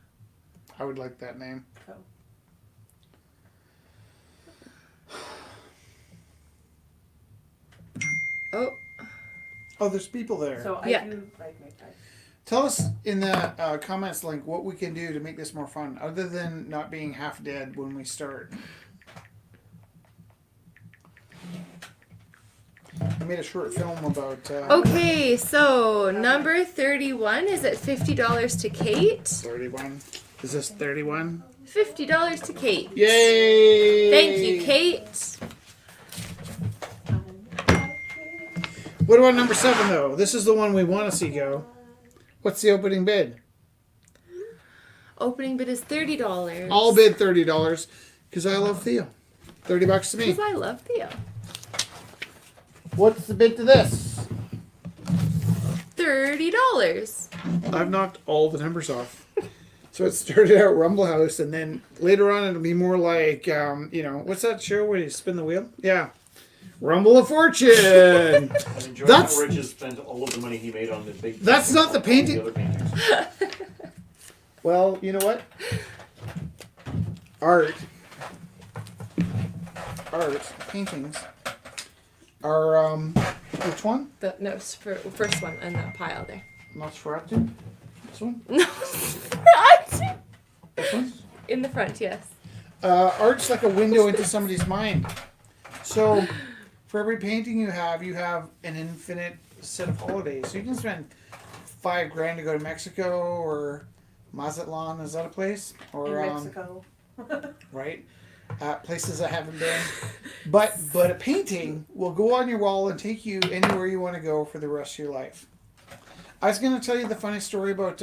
I would like that name. So. Oh. Oh, there's people there. So I Yeah. do like magpies. Tell us in the comments link what we can do to make this more fun, other than not being half dead when we start. I made a short film about. Okay, so number 31 is at $50 to Kate. 31. Is this 31? $50 to Kate. Yay! Thank you, Kate. What about number 7 though? This is the one we want to see go. What's the opening bid? Opening bid is $30. I'll bid $30 because I love Theo. $30 to me. Because I love Theo. What's the bid to this? $30. I've knocked all the numbers off. So it started out Rumble House, and then later on it'll be more like, what's that show where you spin the wheel? Yeah. Rumble of Fortune! I'm enjoying That's- how Rich has spent all of the money he made on the big. That's not the painting. The other paintings. Well, you know what? Art, paintings are, which one? First one in the pile there. Nosferatu? This one? No, front. This one? In the front, yes. Art's like a window into somebody's mind. So, for every painting you have an infinite set of holidays. So you can spend $5,000 to go to Mexico or Mazatlan. Is that a place? Or In Mexico. right? Places I haven't been. But a painting will go on your wall and take you anywhere you want to go for the rest of your life. I was going to tell you the funny story about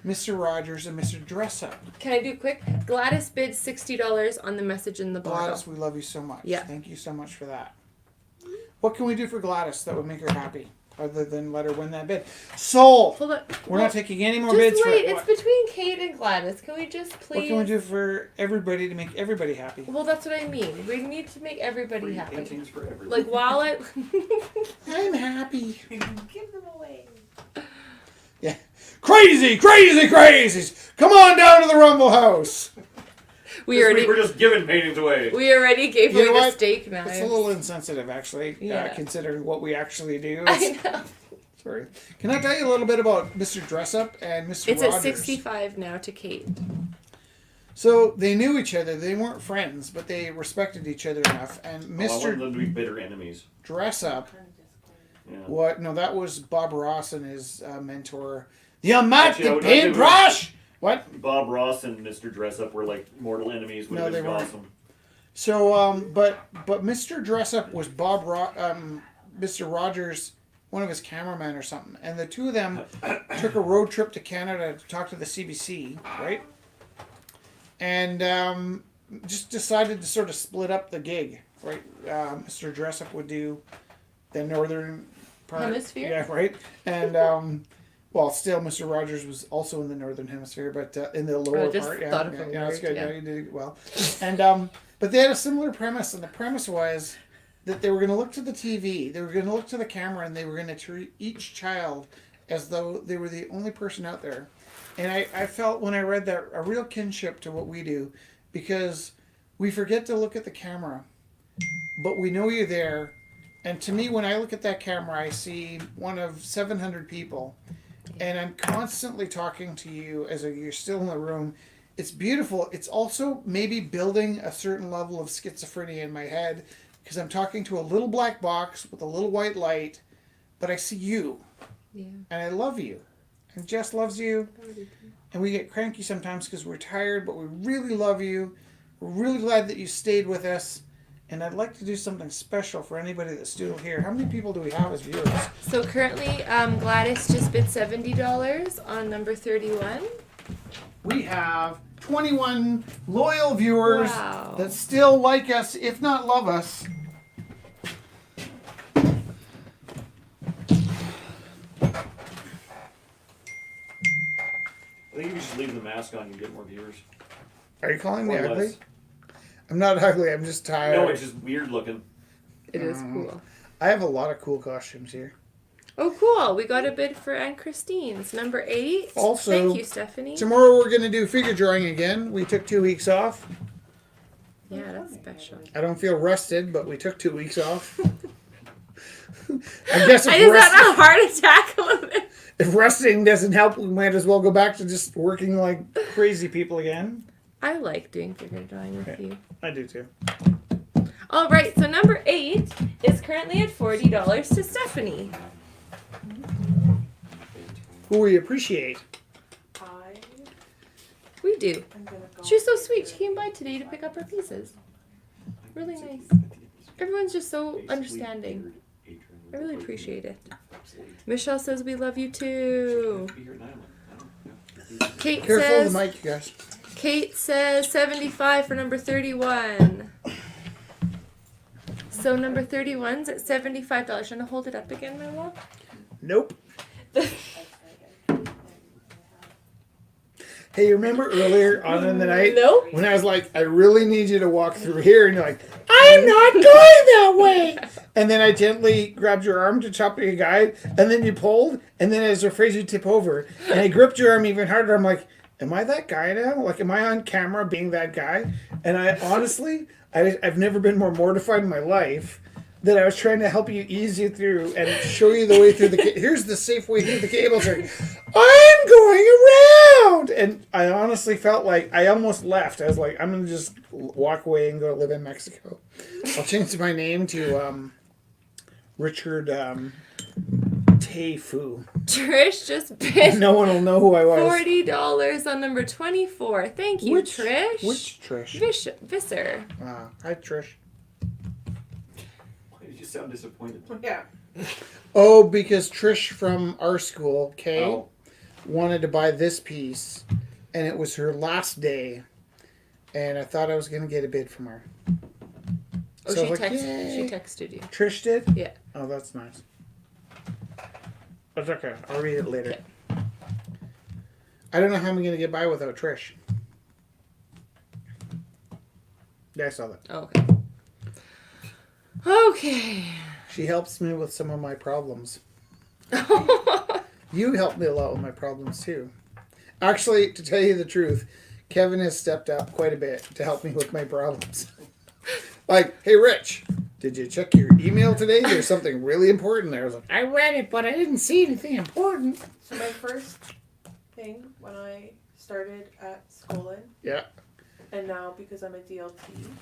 Mr. Rogers and Mr. Dressup. Can I do quick? Gladys bid $60 on the message in the bottle. Gladys, we love you so much. Yeah. Thank you so much for that. What can we do for Gladys that would make her happy, other than let her win that bid? Sold. Hold on. We're not taking any more Just bids wait. for it. It's between Kate and Gladys. Can we just please? What can we do for everybody to make everybody happy? Well, that's what I mean. We need to make everybody Free happy. paintings for everyone. Like while it. I'm happy. Give them away. Yeah. Crazy, crazy, crazies! Come on down to the Rumble House. we This already. week we're just giving paintings away. We already gave You away know the what? steak knives. It's a little insensitive, actually, Yeah. considering what we actually do. I know. Sorry. Can I tell you a little bit about Mr. Dressup and Mr. It's Rogers? at 65 now to Kate. So they knew each other. They weren't friends, but they respected each other enough. And Oh, I want Mr. them to be bitter enemies. Dressup, Yeah. what? No, that was Bob Ross and his mentor. The unmatched Actually, I would- paintbrush. What? Bob Ross and Mr. Dressup were like mortal enemies. Would No, have they been weren't. awesome. So, but Mr. Dressup was Mr. Rogers, one of his cameramen or something, and the two of them took a road trip to Canada to talk to the CBC, right? And just decided to sort of split up the gig, right? Mr. Dressup would do the northern part, Hemisphere? yeah, right, and. Well, still, Mr. Rogers was also in the northern hemisphere, but in the lower just part, thought of a yeah, that's word, good. yeah. Yeah, you did it well. And but they had a similar premise, and the premise was that they were going to look to the TV, they were going to look to the camera, and they were going to treat each child as though they were the only person out there. And I felt when I read that a real kinship to what we do, because we forget to look at the camera, but we know you're there. And to me, when I look at that camera, I see one of 700 people. And I'm constantly talking to you as you're still in the room. It's beautiful. It's also maybe building a certain level of schizophrenia in my head because I'm talking to a little black box with a little white light, but I see you. Yeah. And I love you. And Jess loves you. And we get cranky sometimes because we're tired, but we really love you. We're really glad that you stayed with us. And I'd like to do something special for anybody that's still here. How many people do we have as viewers? So currently, Gladys just bid $70 on number 31. We have 21 loyal viewers Wow. that still like us, if not love us. I think if you just leave the mask on, you get more viewers. Are you calling me Or ugly? less. I'm not ugly. I'm just tired. No, it's just weird looking. It is cool. I have a lot of cool costumes here. Oh, cool. We got a bid for Anne Christine's. Number 8. Also, Thank you, Stephanie. Tomorrow we're going to do figure drawing again. We took 2 weeks off. Yeah, that's special. I don't feel rested, but we took 2 weeks off. I guess I just had a heart attack a little bit. if resting doesn't help, we might as well go back to just working like crazy people again. I like doing figure drawing with you. I do too. All right, so number 8 is currently at $40 to Stephanie. Who we appreciate. We do. I'm gonna go. She's so sweet. She came by today to pick up her pieces. Really nice. Everyone's just so understanding. I really appreciate it. Michelle says we love you too. Kate Careful says of the mic, you guys. Kate says 75 for number 31. So number 31's at $75. Trying to hold it up again, my love? Nope. Hey, you remember earlier on in the night No. when I was like, I really need you to walk through here, and you're like, I'm not going that way. And then I gently grabbed your arm to chop your guide, and then you pulled, and then I was afraid you'd tip over, and I gripped your arm even harder. I'm like, am I that guy now? Like, am I on camera being that guy? And I honestly, I've never been more mortified in my life that I was trying to help you ease you through and show you the way through the here's the safe way through the cables. Like, I'm going around, and I honestly felt like I almost left. I was like, I'm gonna just walk away and go live in Mexico. I'll change my name to Richard Tay-Fu. Trish just bid No one will know who I was. $40 on number 24. Thank you, Trish. Which Trish? Visser. Hi, Trish. Why did you sound disappointed? Yeah. Oh, because Trish from our school, Kay, Oh. wanted to buy this piece, and it was her last day, and I thought I was going to get a bid from her. Oh, So I she was like, texted. "Yay." She texted you. Trish did? Yeah. Oh, that's nice. That's okay. I'll read it later. Okay. I don't know how I'm going to get by without Trish. Yeah, I saw that. Oh, okay. Okay. She helps me with some of my problems. You help me a lot with my problems too. Actually, to tell you the truth, Kevin has stepped up quite a bit to help me with my problems. Like, hey Rich, did you check your email today? There's something really important there. I was like, I read it, but I didn't see anything important. So my first thing when I started at Skolin, Yeah. and now because I'm a DLT,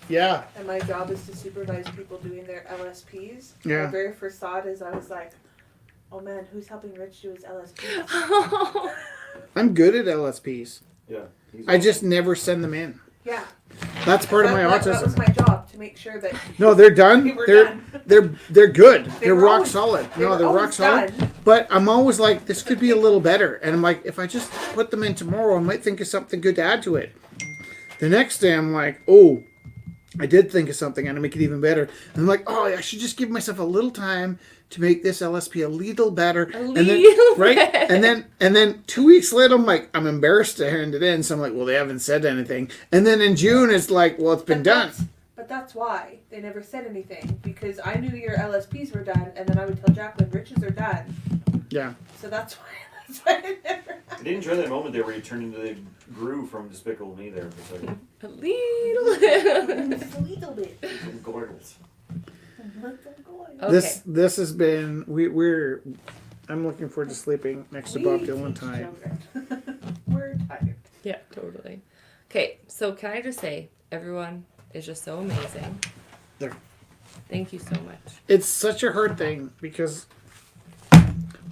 Yeah. and my job is to supervise people doing their LSPs. Yeah. My very first thought is I was like, oh man, who's helping Rich do his LSPs? I'm good at LSPs. Yeah. I just never send them in. Yeah. That's part of my That was autism. my job, to make sure that No, they're done. they were They're done. they're good. They They're were rock always- solid. they No, were they're rock always solid. done. But I'm always like, this could be a little better. And I'm like, if I just put them in tomorrow, I might think of something good to add to it. The next day, I'm like, oh, I did think of something and to make it even better. And I'm like, oh, I should just give myself a little time to make this LSP a little better. And then, right? And then 2 weeks later, I'm like, I'm embarrassed to hand it in. So I'm like, well, they haven't said anything. And then in June, it's like, well, it's been done. But that's why they never said anything, because I knew your LSPs were done, and then I would tell Jacqueline, Rich's are done. Yeah. So that's why I never. I did enjoy that moment there where you turned into the Gru from Despicable Me there for a second. A little. Just a little bit. From Goggles. Okay. This has been we're I'm looking forward to sleeping next to Bob Dylan tonight. We're tired. Yeah, totally. Okay, so can I just say, everyone is just so amazing. There. Thank you so much. It's such a hard thing because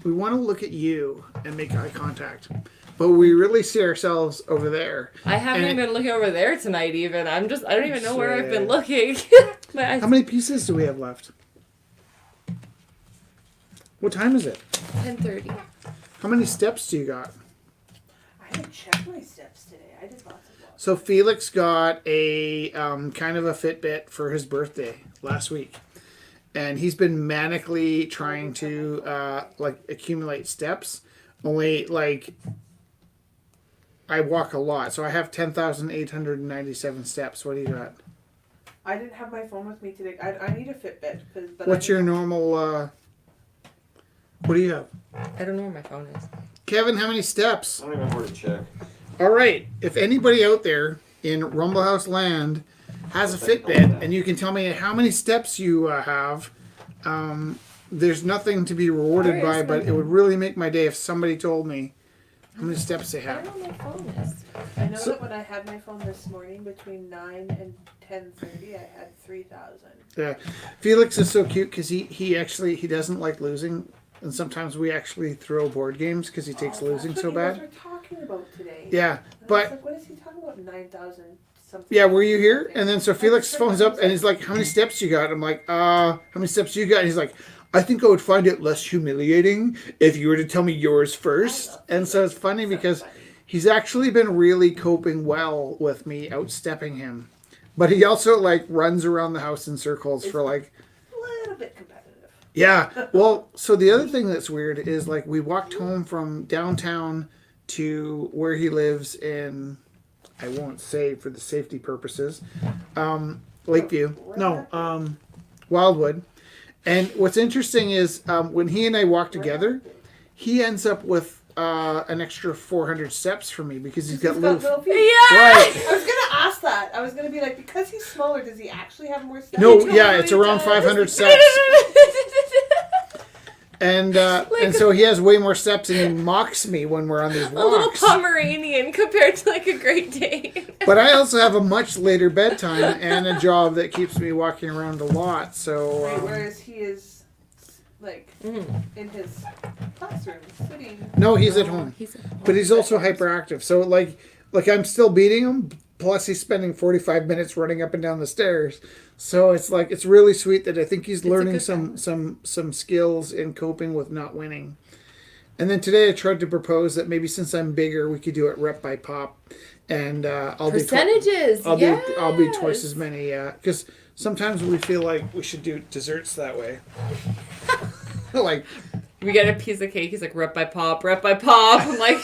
we want to look at you and make eye contact, but we really see ourselves over there. I haven't And even been looking over there tonight even. I don't even know where I've been looking. My eyes- How many pieces do we have left? What time is it? 10:30. How many steps do you got? I haven't checked my steps today. I did lots of walks. So Felix got a kind of a Fitbit for his birthday last week, and he's been manically trying to like accumulate steps. Only like I walk a lot, so I have 10,897 steps. What do you got? I didn't have my phone with me today. I need a Fitbit. But What's your normal? What do you have? I don't know where my phone is. Kevin, how many steps? I don't even know where to check. All right. If anybody out there in Rumble House land has a Fitbit and you can tell me how many steps you have, there's nothing to be rewarded by, but it would really make my day if somebody told me how many steps they I have. don't know where my phone is. I know So- that when I had my phone this morning between 9 and 10:30, I had 3,000. Yeah. Felix is so cute because he doesn't like losing, and sometimes we actually throw board games because he takes losing That's so what you bad. guys were talking about today. Yeah, And I was but like, what is he talking about? 9,000 something. yeah, were you here? And then so Felix phones up and he's like, "How many steps you got?" I'm like, how many steps you got?" And he's like, "I think I would find it less humiliating if you were to tell me yours first." And so it's funny because he's actually been really coping well with me outstepping him. But he also like runs around the house in circles for like, A little bit competitive. yeah. Well, so the other thing that's weird is like we walked home from downtown to where he lives in, I won't say for the safety purposes, Lakeview. No, Wildwood. And what's interesting is when he and I walk together, he ends up with an extra 400 steps for me because he's got little. feet. Yeah! Right. I was gonna ask that. I was gonna be like, because he's smaller, does he actually have more steps? No, He yeah, it's totally around does. 500 steps. And so he has way more steps and he mocks me when we're on these A little walks. Pomeranian compared to like a Great Dane. But I also have a much later bedtime and a job that keeps me walking around a lot. So Right, whereas he is like in his classroom, sitting. No, he's at home. He's But he's also hyperactive. So like I'm still beating him. Plus he's spending 45 minutes running up and down the stairs. So it's like it's really sweet that I think he's a learning good some skills in coping with not winning. And then today I tried to propose that maybe since I'm bigger, we could do it rep by pop, and I'll percentages. I'll yes. be twice as many. Yeah, because sometimes we feel like we should do desserts that way. Like We get a piece of cake. He's like, rep by pop, rep by pop. I'm like,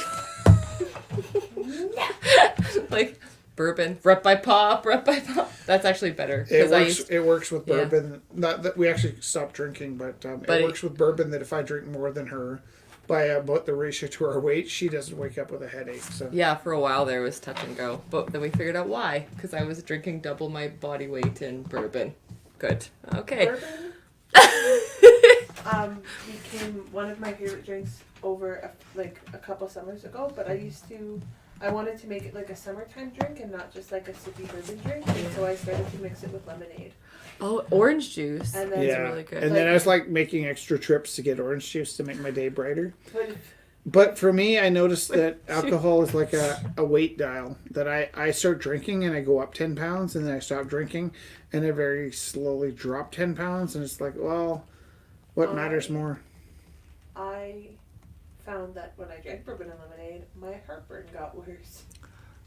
like bourbon, rep by pop, rep by pop. That's actually better. it works with Yeah. bourbon. Not that we actually stopped drinking, but it works with bourbon that if I drink more than her by about the ratio to our weight, she doesn't wake up with a headache. So Yeah, for a while there was touch and go, but then we figured out why. Because I was drinking double my body weight in bourbon. Good. Okay. Bourbon became one of my favorite drinks over a couple summers ago, but I wanted to make it like a summertime drink and not just like a sippy bourbon drink, and so I started to mix it with lemonade. Oh, orange juice. And then That's yeah, really good. and then I was like making extra trips to get orange juice to make my day brighter. But But for me, I noticed that alcohol is like a weight dial. That I start drinking and I go up 10 pounds, and then I stop drinking and I very slowly drop 10 pounds, and it's like, well, what matters more? I found that when I drank bourbon and lemonade, my heartburn got worse.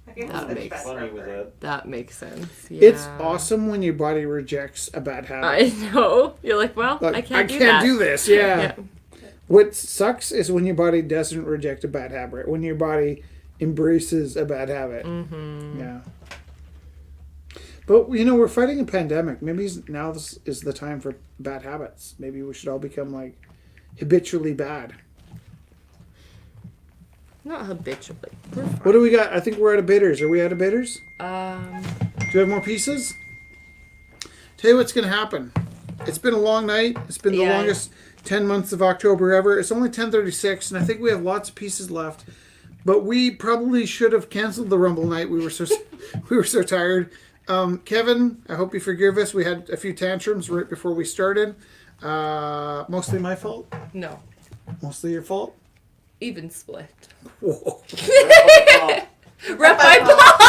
I get That such makes bad Funny with heartburn. that. That makes sense. Yeah. It's awesome when your body rejects a bad habit. I know. You're like, well, Like, I can't do that. do this. Yeah. Yeah. What sucks is when your body doesn't reject a bad habit. When your body embraces a bad habit. Mm-hmm. Yeah. But we're fighting a pandemic. Maybe now this is the time for bad habits. Maybe we should all become like habitually bad. Not habitually. What do we got? I think we're out of bitters. Are we out of bitters? Um, Do we have more pieces? Tell you what's going to happen. It's been a long night. It's been the Yeah. longest 10 months of October ever. It's only 10:36, and I think we have lots of pieces left. But we probably should have canceled the Rumble night. We were so tired. Kevin, I hope you forgive us. We had a few tantrums right before we started. Mostly my fault. no. Mostly your fault. Even split. Whoa. Rep by pop.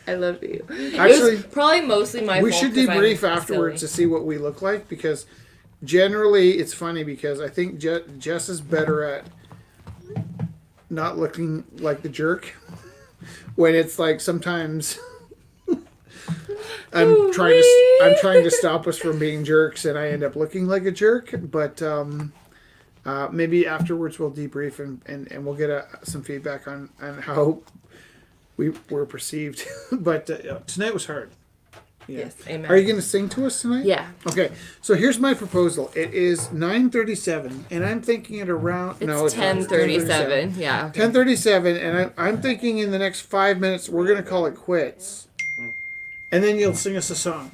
I love you. Actually, it was probably mostly my we fault. should 'cause I'm debrief afterwards to silly. see what we look like, because generally it's funny because I think Jess is better at not looking like the jerk when it's like sometimes I'm trying to stop us from being jerks and I end up looking like a jerk, but maybe afterwards we'll debrief and we'll get some feedback on how we were perceived. But tonight was hard. Yeah. Yes, amen. Are you going to sing to us tonight? Yeah. Okay, so here's my proposal. It is 9:37, and I'm thinking at around... It's 10:37. Yeah. Okay. 10:37, and I'm thinking in the next 5 minutes we're going to call it quits. And then you'll sing us a song.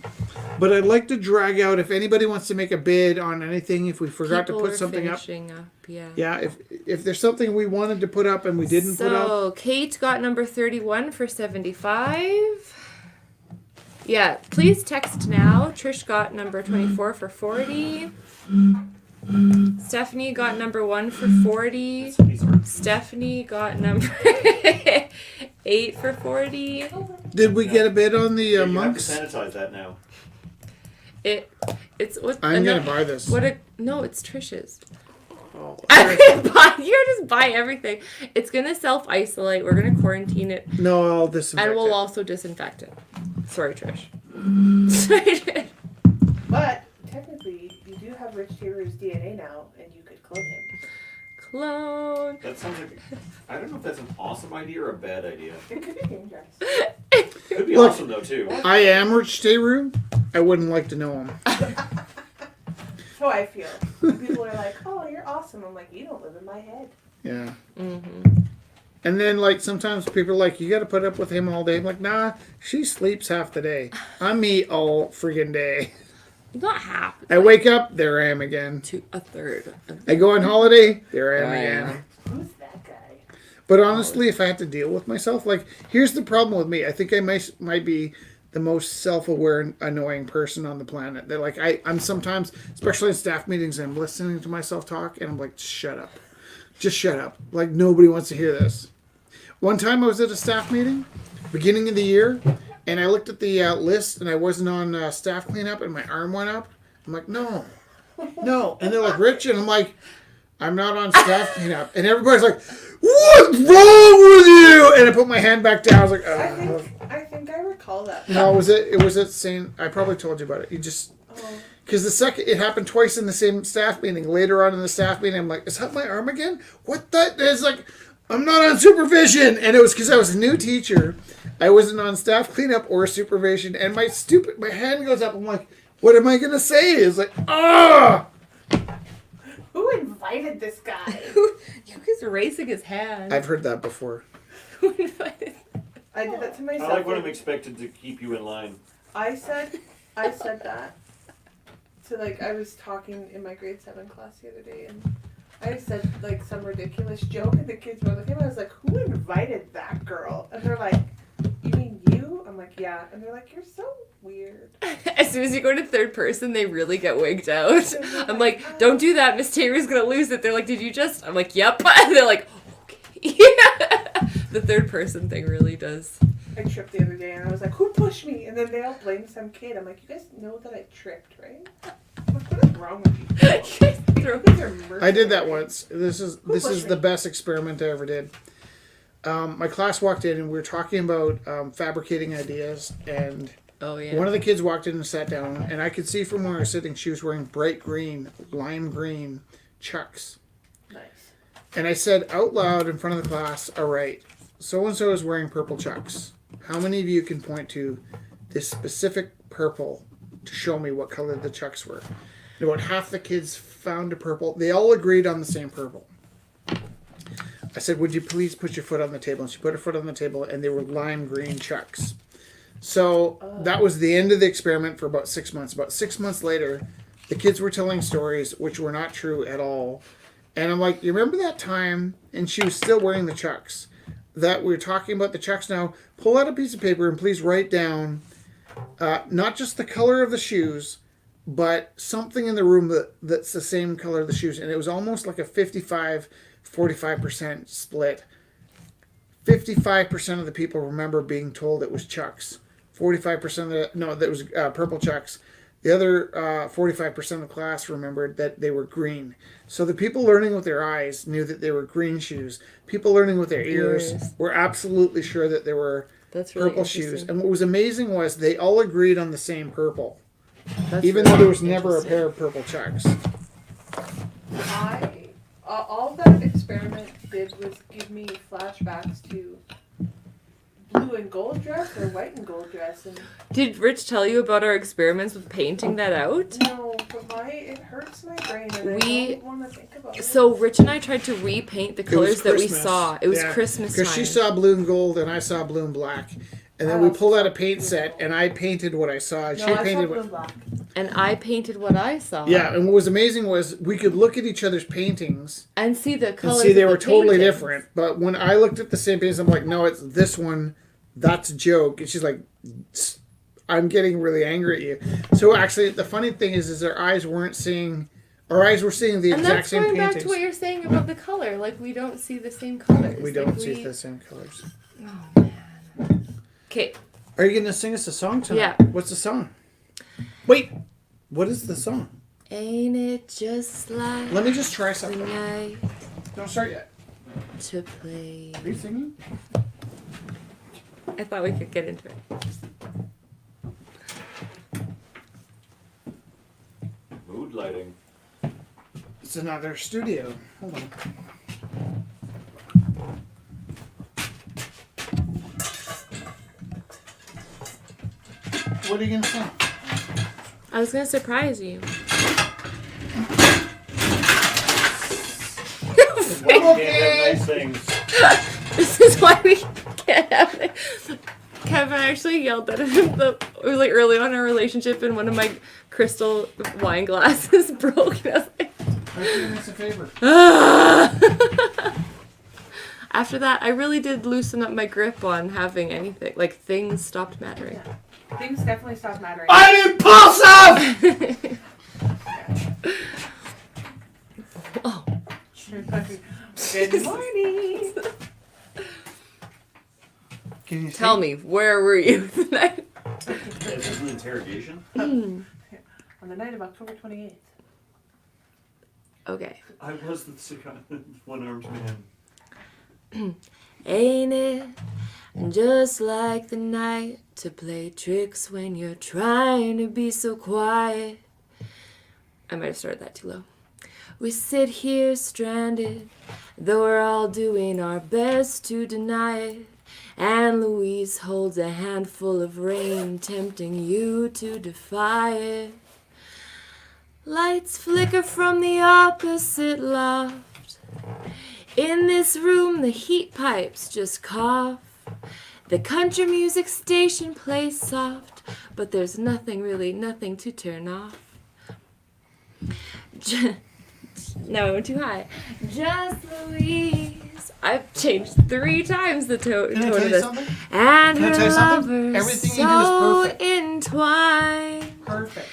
But I'd like to drag out, if anybody wants to make a bid on anything, if we forgot to People put are something up. finishing up. Yeah. Yeah, if there's something we wanted to put up and we didn't put up. So Kate got number 31 for 75. Yeah, please text now. Trish got number 24 for 40. Stephanie got number 1 for 40. Stephanie got number 8 for 40. Did we get a bid on the You have to monks? sanitize that now. It's what I'm going to buy this. no, it's Trish's. Oh, You just buy everything. It's gonna self-isolate. We're gonna quarantine it, no, I'll disinfect and we'll it. also disinfect it. Sorry, Trish. But technically, you do have Rich Taylor's DNA now, and you could clone him. Clone. That sounds like... I don't know if that's an awesome idea or a bad idea. It could be dangerous. Could be Look. awesome, though, too. I am Rich Teru. I wouldn't like to know him. That's how I feel. When people are like, "Oh, you're awesome," I'm like, "You don't live in my head." Yeah. Mm-hmm. And then, like, sometimes people are like, you got to put up with him all day. I'm like, nah, she sleeps half the day. I'm me all friggin' day. Not half. I wake up, there I am again. To a third. I go on holiday, there I am There I again. am. Who's that guy? But honestly, if I had to deal with myself, like, here's the problem with me. I think I might be the most self-aware, annoying person on the planet. They're like, I'm sometimes, especially in staff meetings, I'm listening to myself talk, and I'm like, shut up. Just shut up. Like, nobody wants to hear this. One time I was at a staff meeting, beginning of the year, and I looked at the list, and I wasn't on staff cleanup, and my arm went up. I'm like, no. And they're like, Rich, and I'm like, I'm not on staff cleanup. And everybody's like, what's wrong with you? And I put my hand back down. I was like, I think I recall that. No, it was at St. I probably told you about it. You just, because it happened twice in the same staff meeting. Later on in the staff meeting, I'm like, is that my arm again? What the? It's like, I'm not on supervision. And it was because I was a new teacher. I wasn't on staff cleanup or supervision. And my hand goes up. I'm like, what am I going to say? It's like, Who invited this guy? He's raising his hand. I've heard that before. Who invited? I did that to I myself. like when I'm expected to keep you in line. I said that to like I was talking in my grade 7 class the other day, and I said like some ridiculous joke, and the kids were looking at me. I was like, "Who invited that girl?" And they're like, "You mean you?" I'm like, "Yeah." And they're like, "You're so weird." As soon as you go to third person, they really get wigged out. I'm like, don't do that. Miss Taylor's gonna lose it. They're like, did you just? I'm like, yep. And they're like, okay. The third person thing really does. I tripped the other day, and I was like, "Who pushed me?" And then they all blamed some kid. I'm like, "You guys know that I tripped, right?" I'm like, what is wrong with you? I did that once. This is the best experiment I ever did. My class walked in and we were talking about fabricating ideas, and Oh yeah. one of the kids walked in and sat down, and I could see from where I was sitting she was wearing bright green, lime green Chucks. Nice. And I said out loud in front of the class, all right, so-and-so is wearing purple Chucks. How many of you can point to this specific purple to show me what color the Chucks were? And about half the kids found a purple. They all agreed on the same purple. I said, would you please put your foot on the table? And she put her foot on the table, and they were lime green Chucks. So that was the end of the experiment for about 6 months. About 6 months later, the kids were telling stories which were not true at all. And I'm like, you remember that time? And she was still wearing the Chucks. That we were talking about the Chucks now. Pull out a piece of paper and please write down not just the color of the shoes, but something in the room that's the same color of the shoes. And it was almost like a 45% split. 55% of the people remember being told it was Chucks. 45% that was purple Chucks. The other 45% of the class remembered that they were green. So the people learning with their eyes knew that they were green shoes. People learning with their ears were absolutely sure that they were purple shoes. And what was amazing was they all agreed on the same purple. Even though there was never a pair of purple Chucks. All that experiment did was give me flashbacks to blue and gold dress or white and gold dress. And Did Rich tell you about our experiments with painting that out? no, but it hurts my brain, and I don't want to think about it. So Rich and I tried to repaint the colors that we Christmas. saw. It was Yeah, Christmas time. because she saw blue and gold and I saw blue and black. And then we pulled out a paint set and I painted what I saw. And No, she I saw painted blue what. and black. And I painted what I saw. Yeah, and what was amazing was we could look at each other's paintings And see the and colors. see they of were the totally paintings. different. But when I looked at the same paintings, I'm like, no, it's this one. That's a joke. And she's like, I'm getting really angry at you. So actually, the funny thing is our eyes weren't seeing. Our eyes were seeing the And exact that's same going paintings. back to what you're saying about the color. Like, we don't see the same colors. We don't see the same colors. Oh, man. Okay. Are you going to sing us a song tonight? Yeah. What's the song? Wait, what is the song? Ain't it just like Let me just try the something. night Don't start yet. to play? Are you singing? I thought we could get into it. Mood lighting. It's another studio. Hold on. What are you going to sing? I was going to surprise you. Why you can't have nice things? This is why we can't have it. Kevin actually yelled at him. It was like early on in our relationship, and one of my crystal wine glasses broke. And I was like, I'm doing us a favor. ah! After that, I really did loosen up my grip on having anything. Like, things stopped mattering. Things definitely stop mattering. I'm impulsive! Oh. Good morning. Can you Tell me, where were you tonight? Is this an interrogation? On the night of October 28th. Okay. I was the one-armed man. Ain't it just like the night to play tricks when you're trying to be so quiet? I might have started that too low. We sit here stranded, though we're all doing our best to deny it. And Louise holds a handful of rain, tempting you to defy it. Lights flicker from the opposite loft. In this room, the heat pipes just cough. The country music station plays soft, but there's nothing to turn off. No, I went too high. Just Louise. I've changed 3 times the tone Can I of tell you this. something? And Can I her tell you something? lovers Everything you do is so perfect. entwined. Perfect.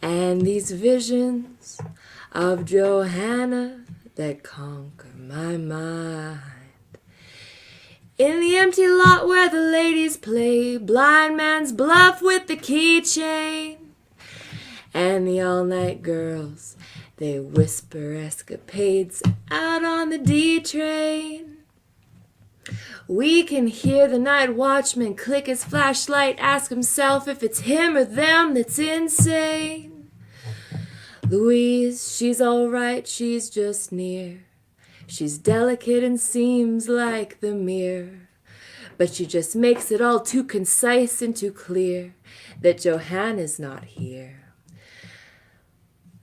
And these visions of Johanna that conquer my mind. In the empty lot where the ladies play blind man's bluff with the keychain. And the all-night girls, they whisper escapades out on the D train. We can hear the night watchman click his flashlight, ask himself if it's him or them that's insane. Louise, she's alright, she's just near. She's delicate and seems like the mirror. But she just makes it all too concise and too clear that Johanna's not here.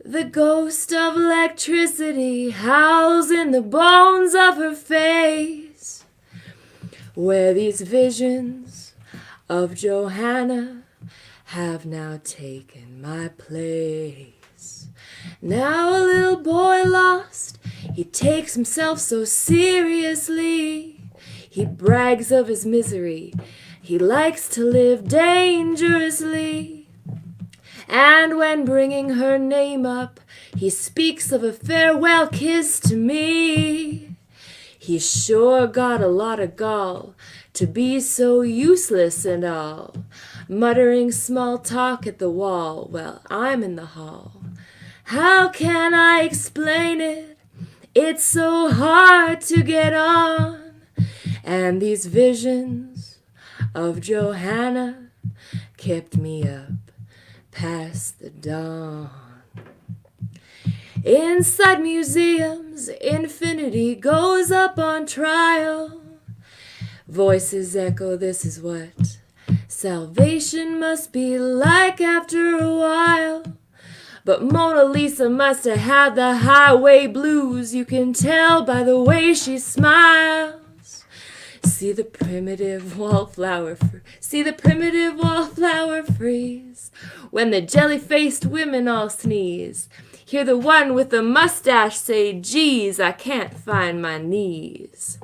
The ghost of electricity howls in the bones of her face, where these visions of Johanna have now taken my place. Now a little boy lost, he takes himself so seriously. He brags of his misery, he likes to live dangerously. And when bringing her name up, he speaks of a farewell kiss to me. He's sure got a lot of gall to be so useless and all, muttering small talk at the wall while I'm in the hall. How can I explain it? It's so hard to get on. And these visions of Johanna kept me up past the dawn. Inside museums, infinity goes up on trial. Voices echo, this is what salvation must be like after a while. But Mona Lisa must have had the highway blues. You can tell by the way she smiles. See the primitive wallflower freeze when the jelly-faced women all sneeze. Hear the one with the mustache say, geez, I can't find my knees.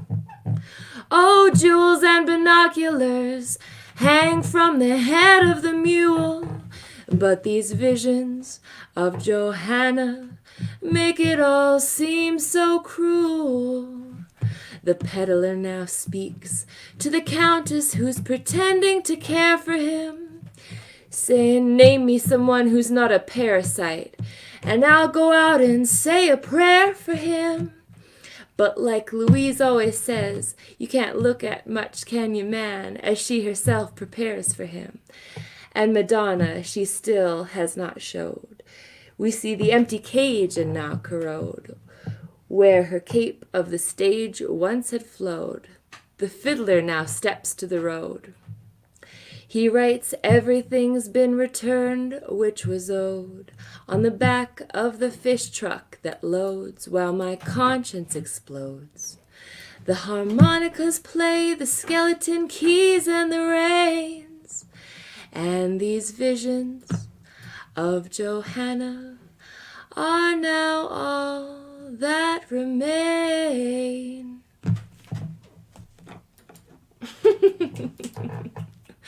Oh, jewels and binoculars hang from the head of the mule, but these visions of Johanna make it all seem so cruel. The peddler now speaks to the countess who's pretending to care for him, saying, name me someone who's not a parasite, and I'll go out and say a prayer for him. But like Louise always says, you can't look at much, can you, man, as she herself prepares for him. And Madonna, she still has not showed. We see the empty cage and now corrode, where her cape of the stage once had flowed. The fiddler now steps to the road. He writes, everything's been returned which was owed, on the back of the fish truck that loads, while my conscience explodes. The harmonicas play, the skeleton keys and the reins, and these visions of Johanna are now all that remain.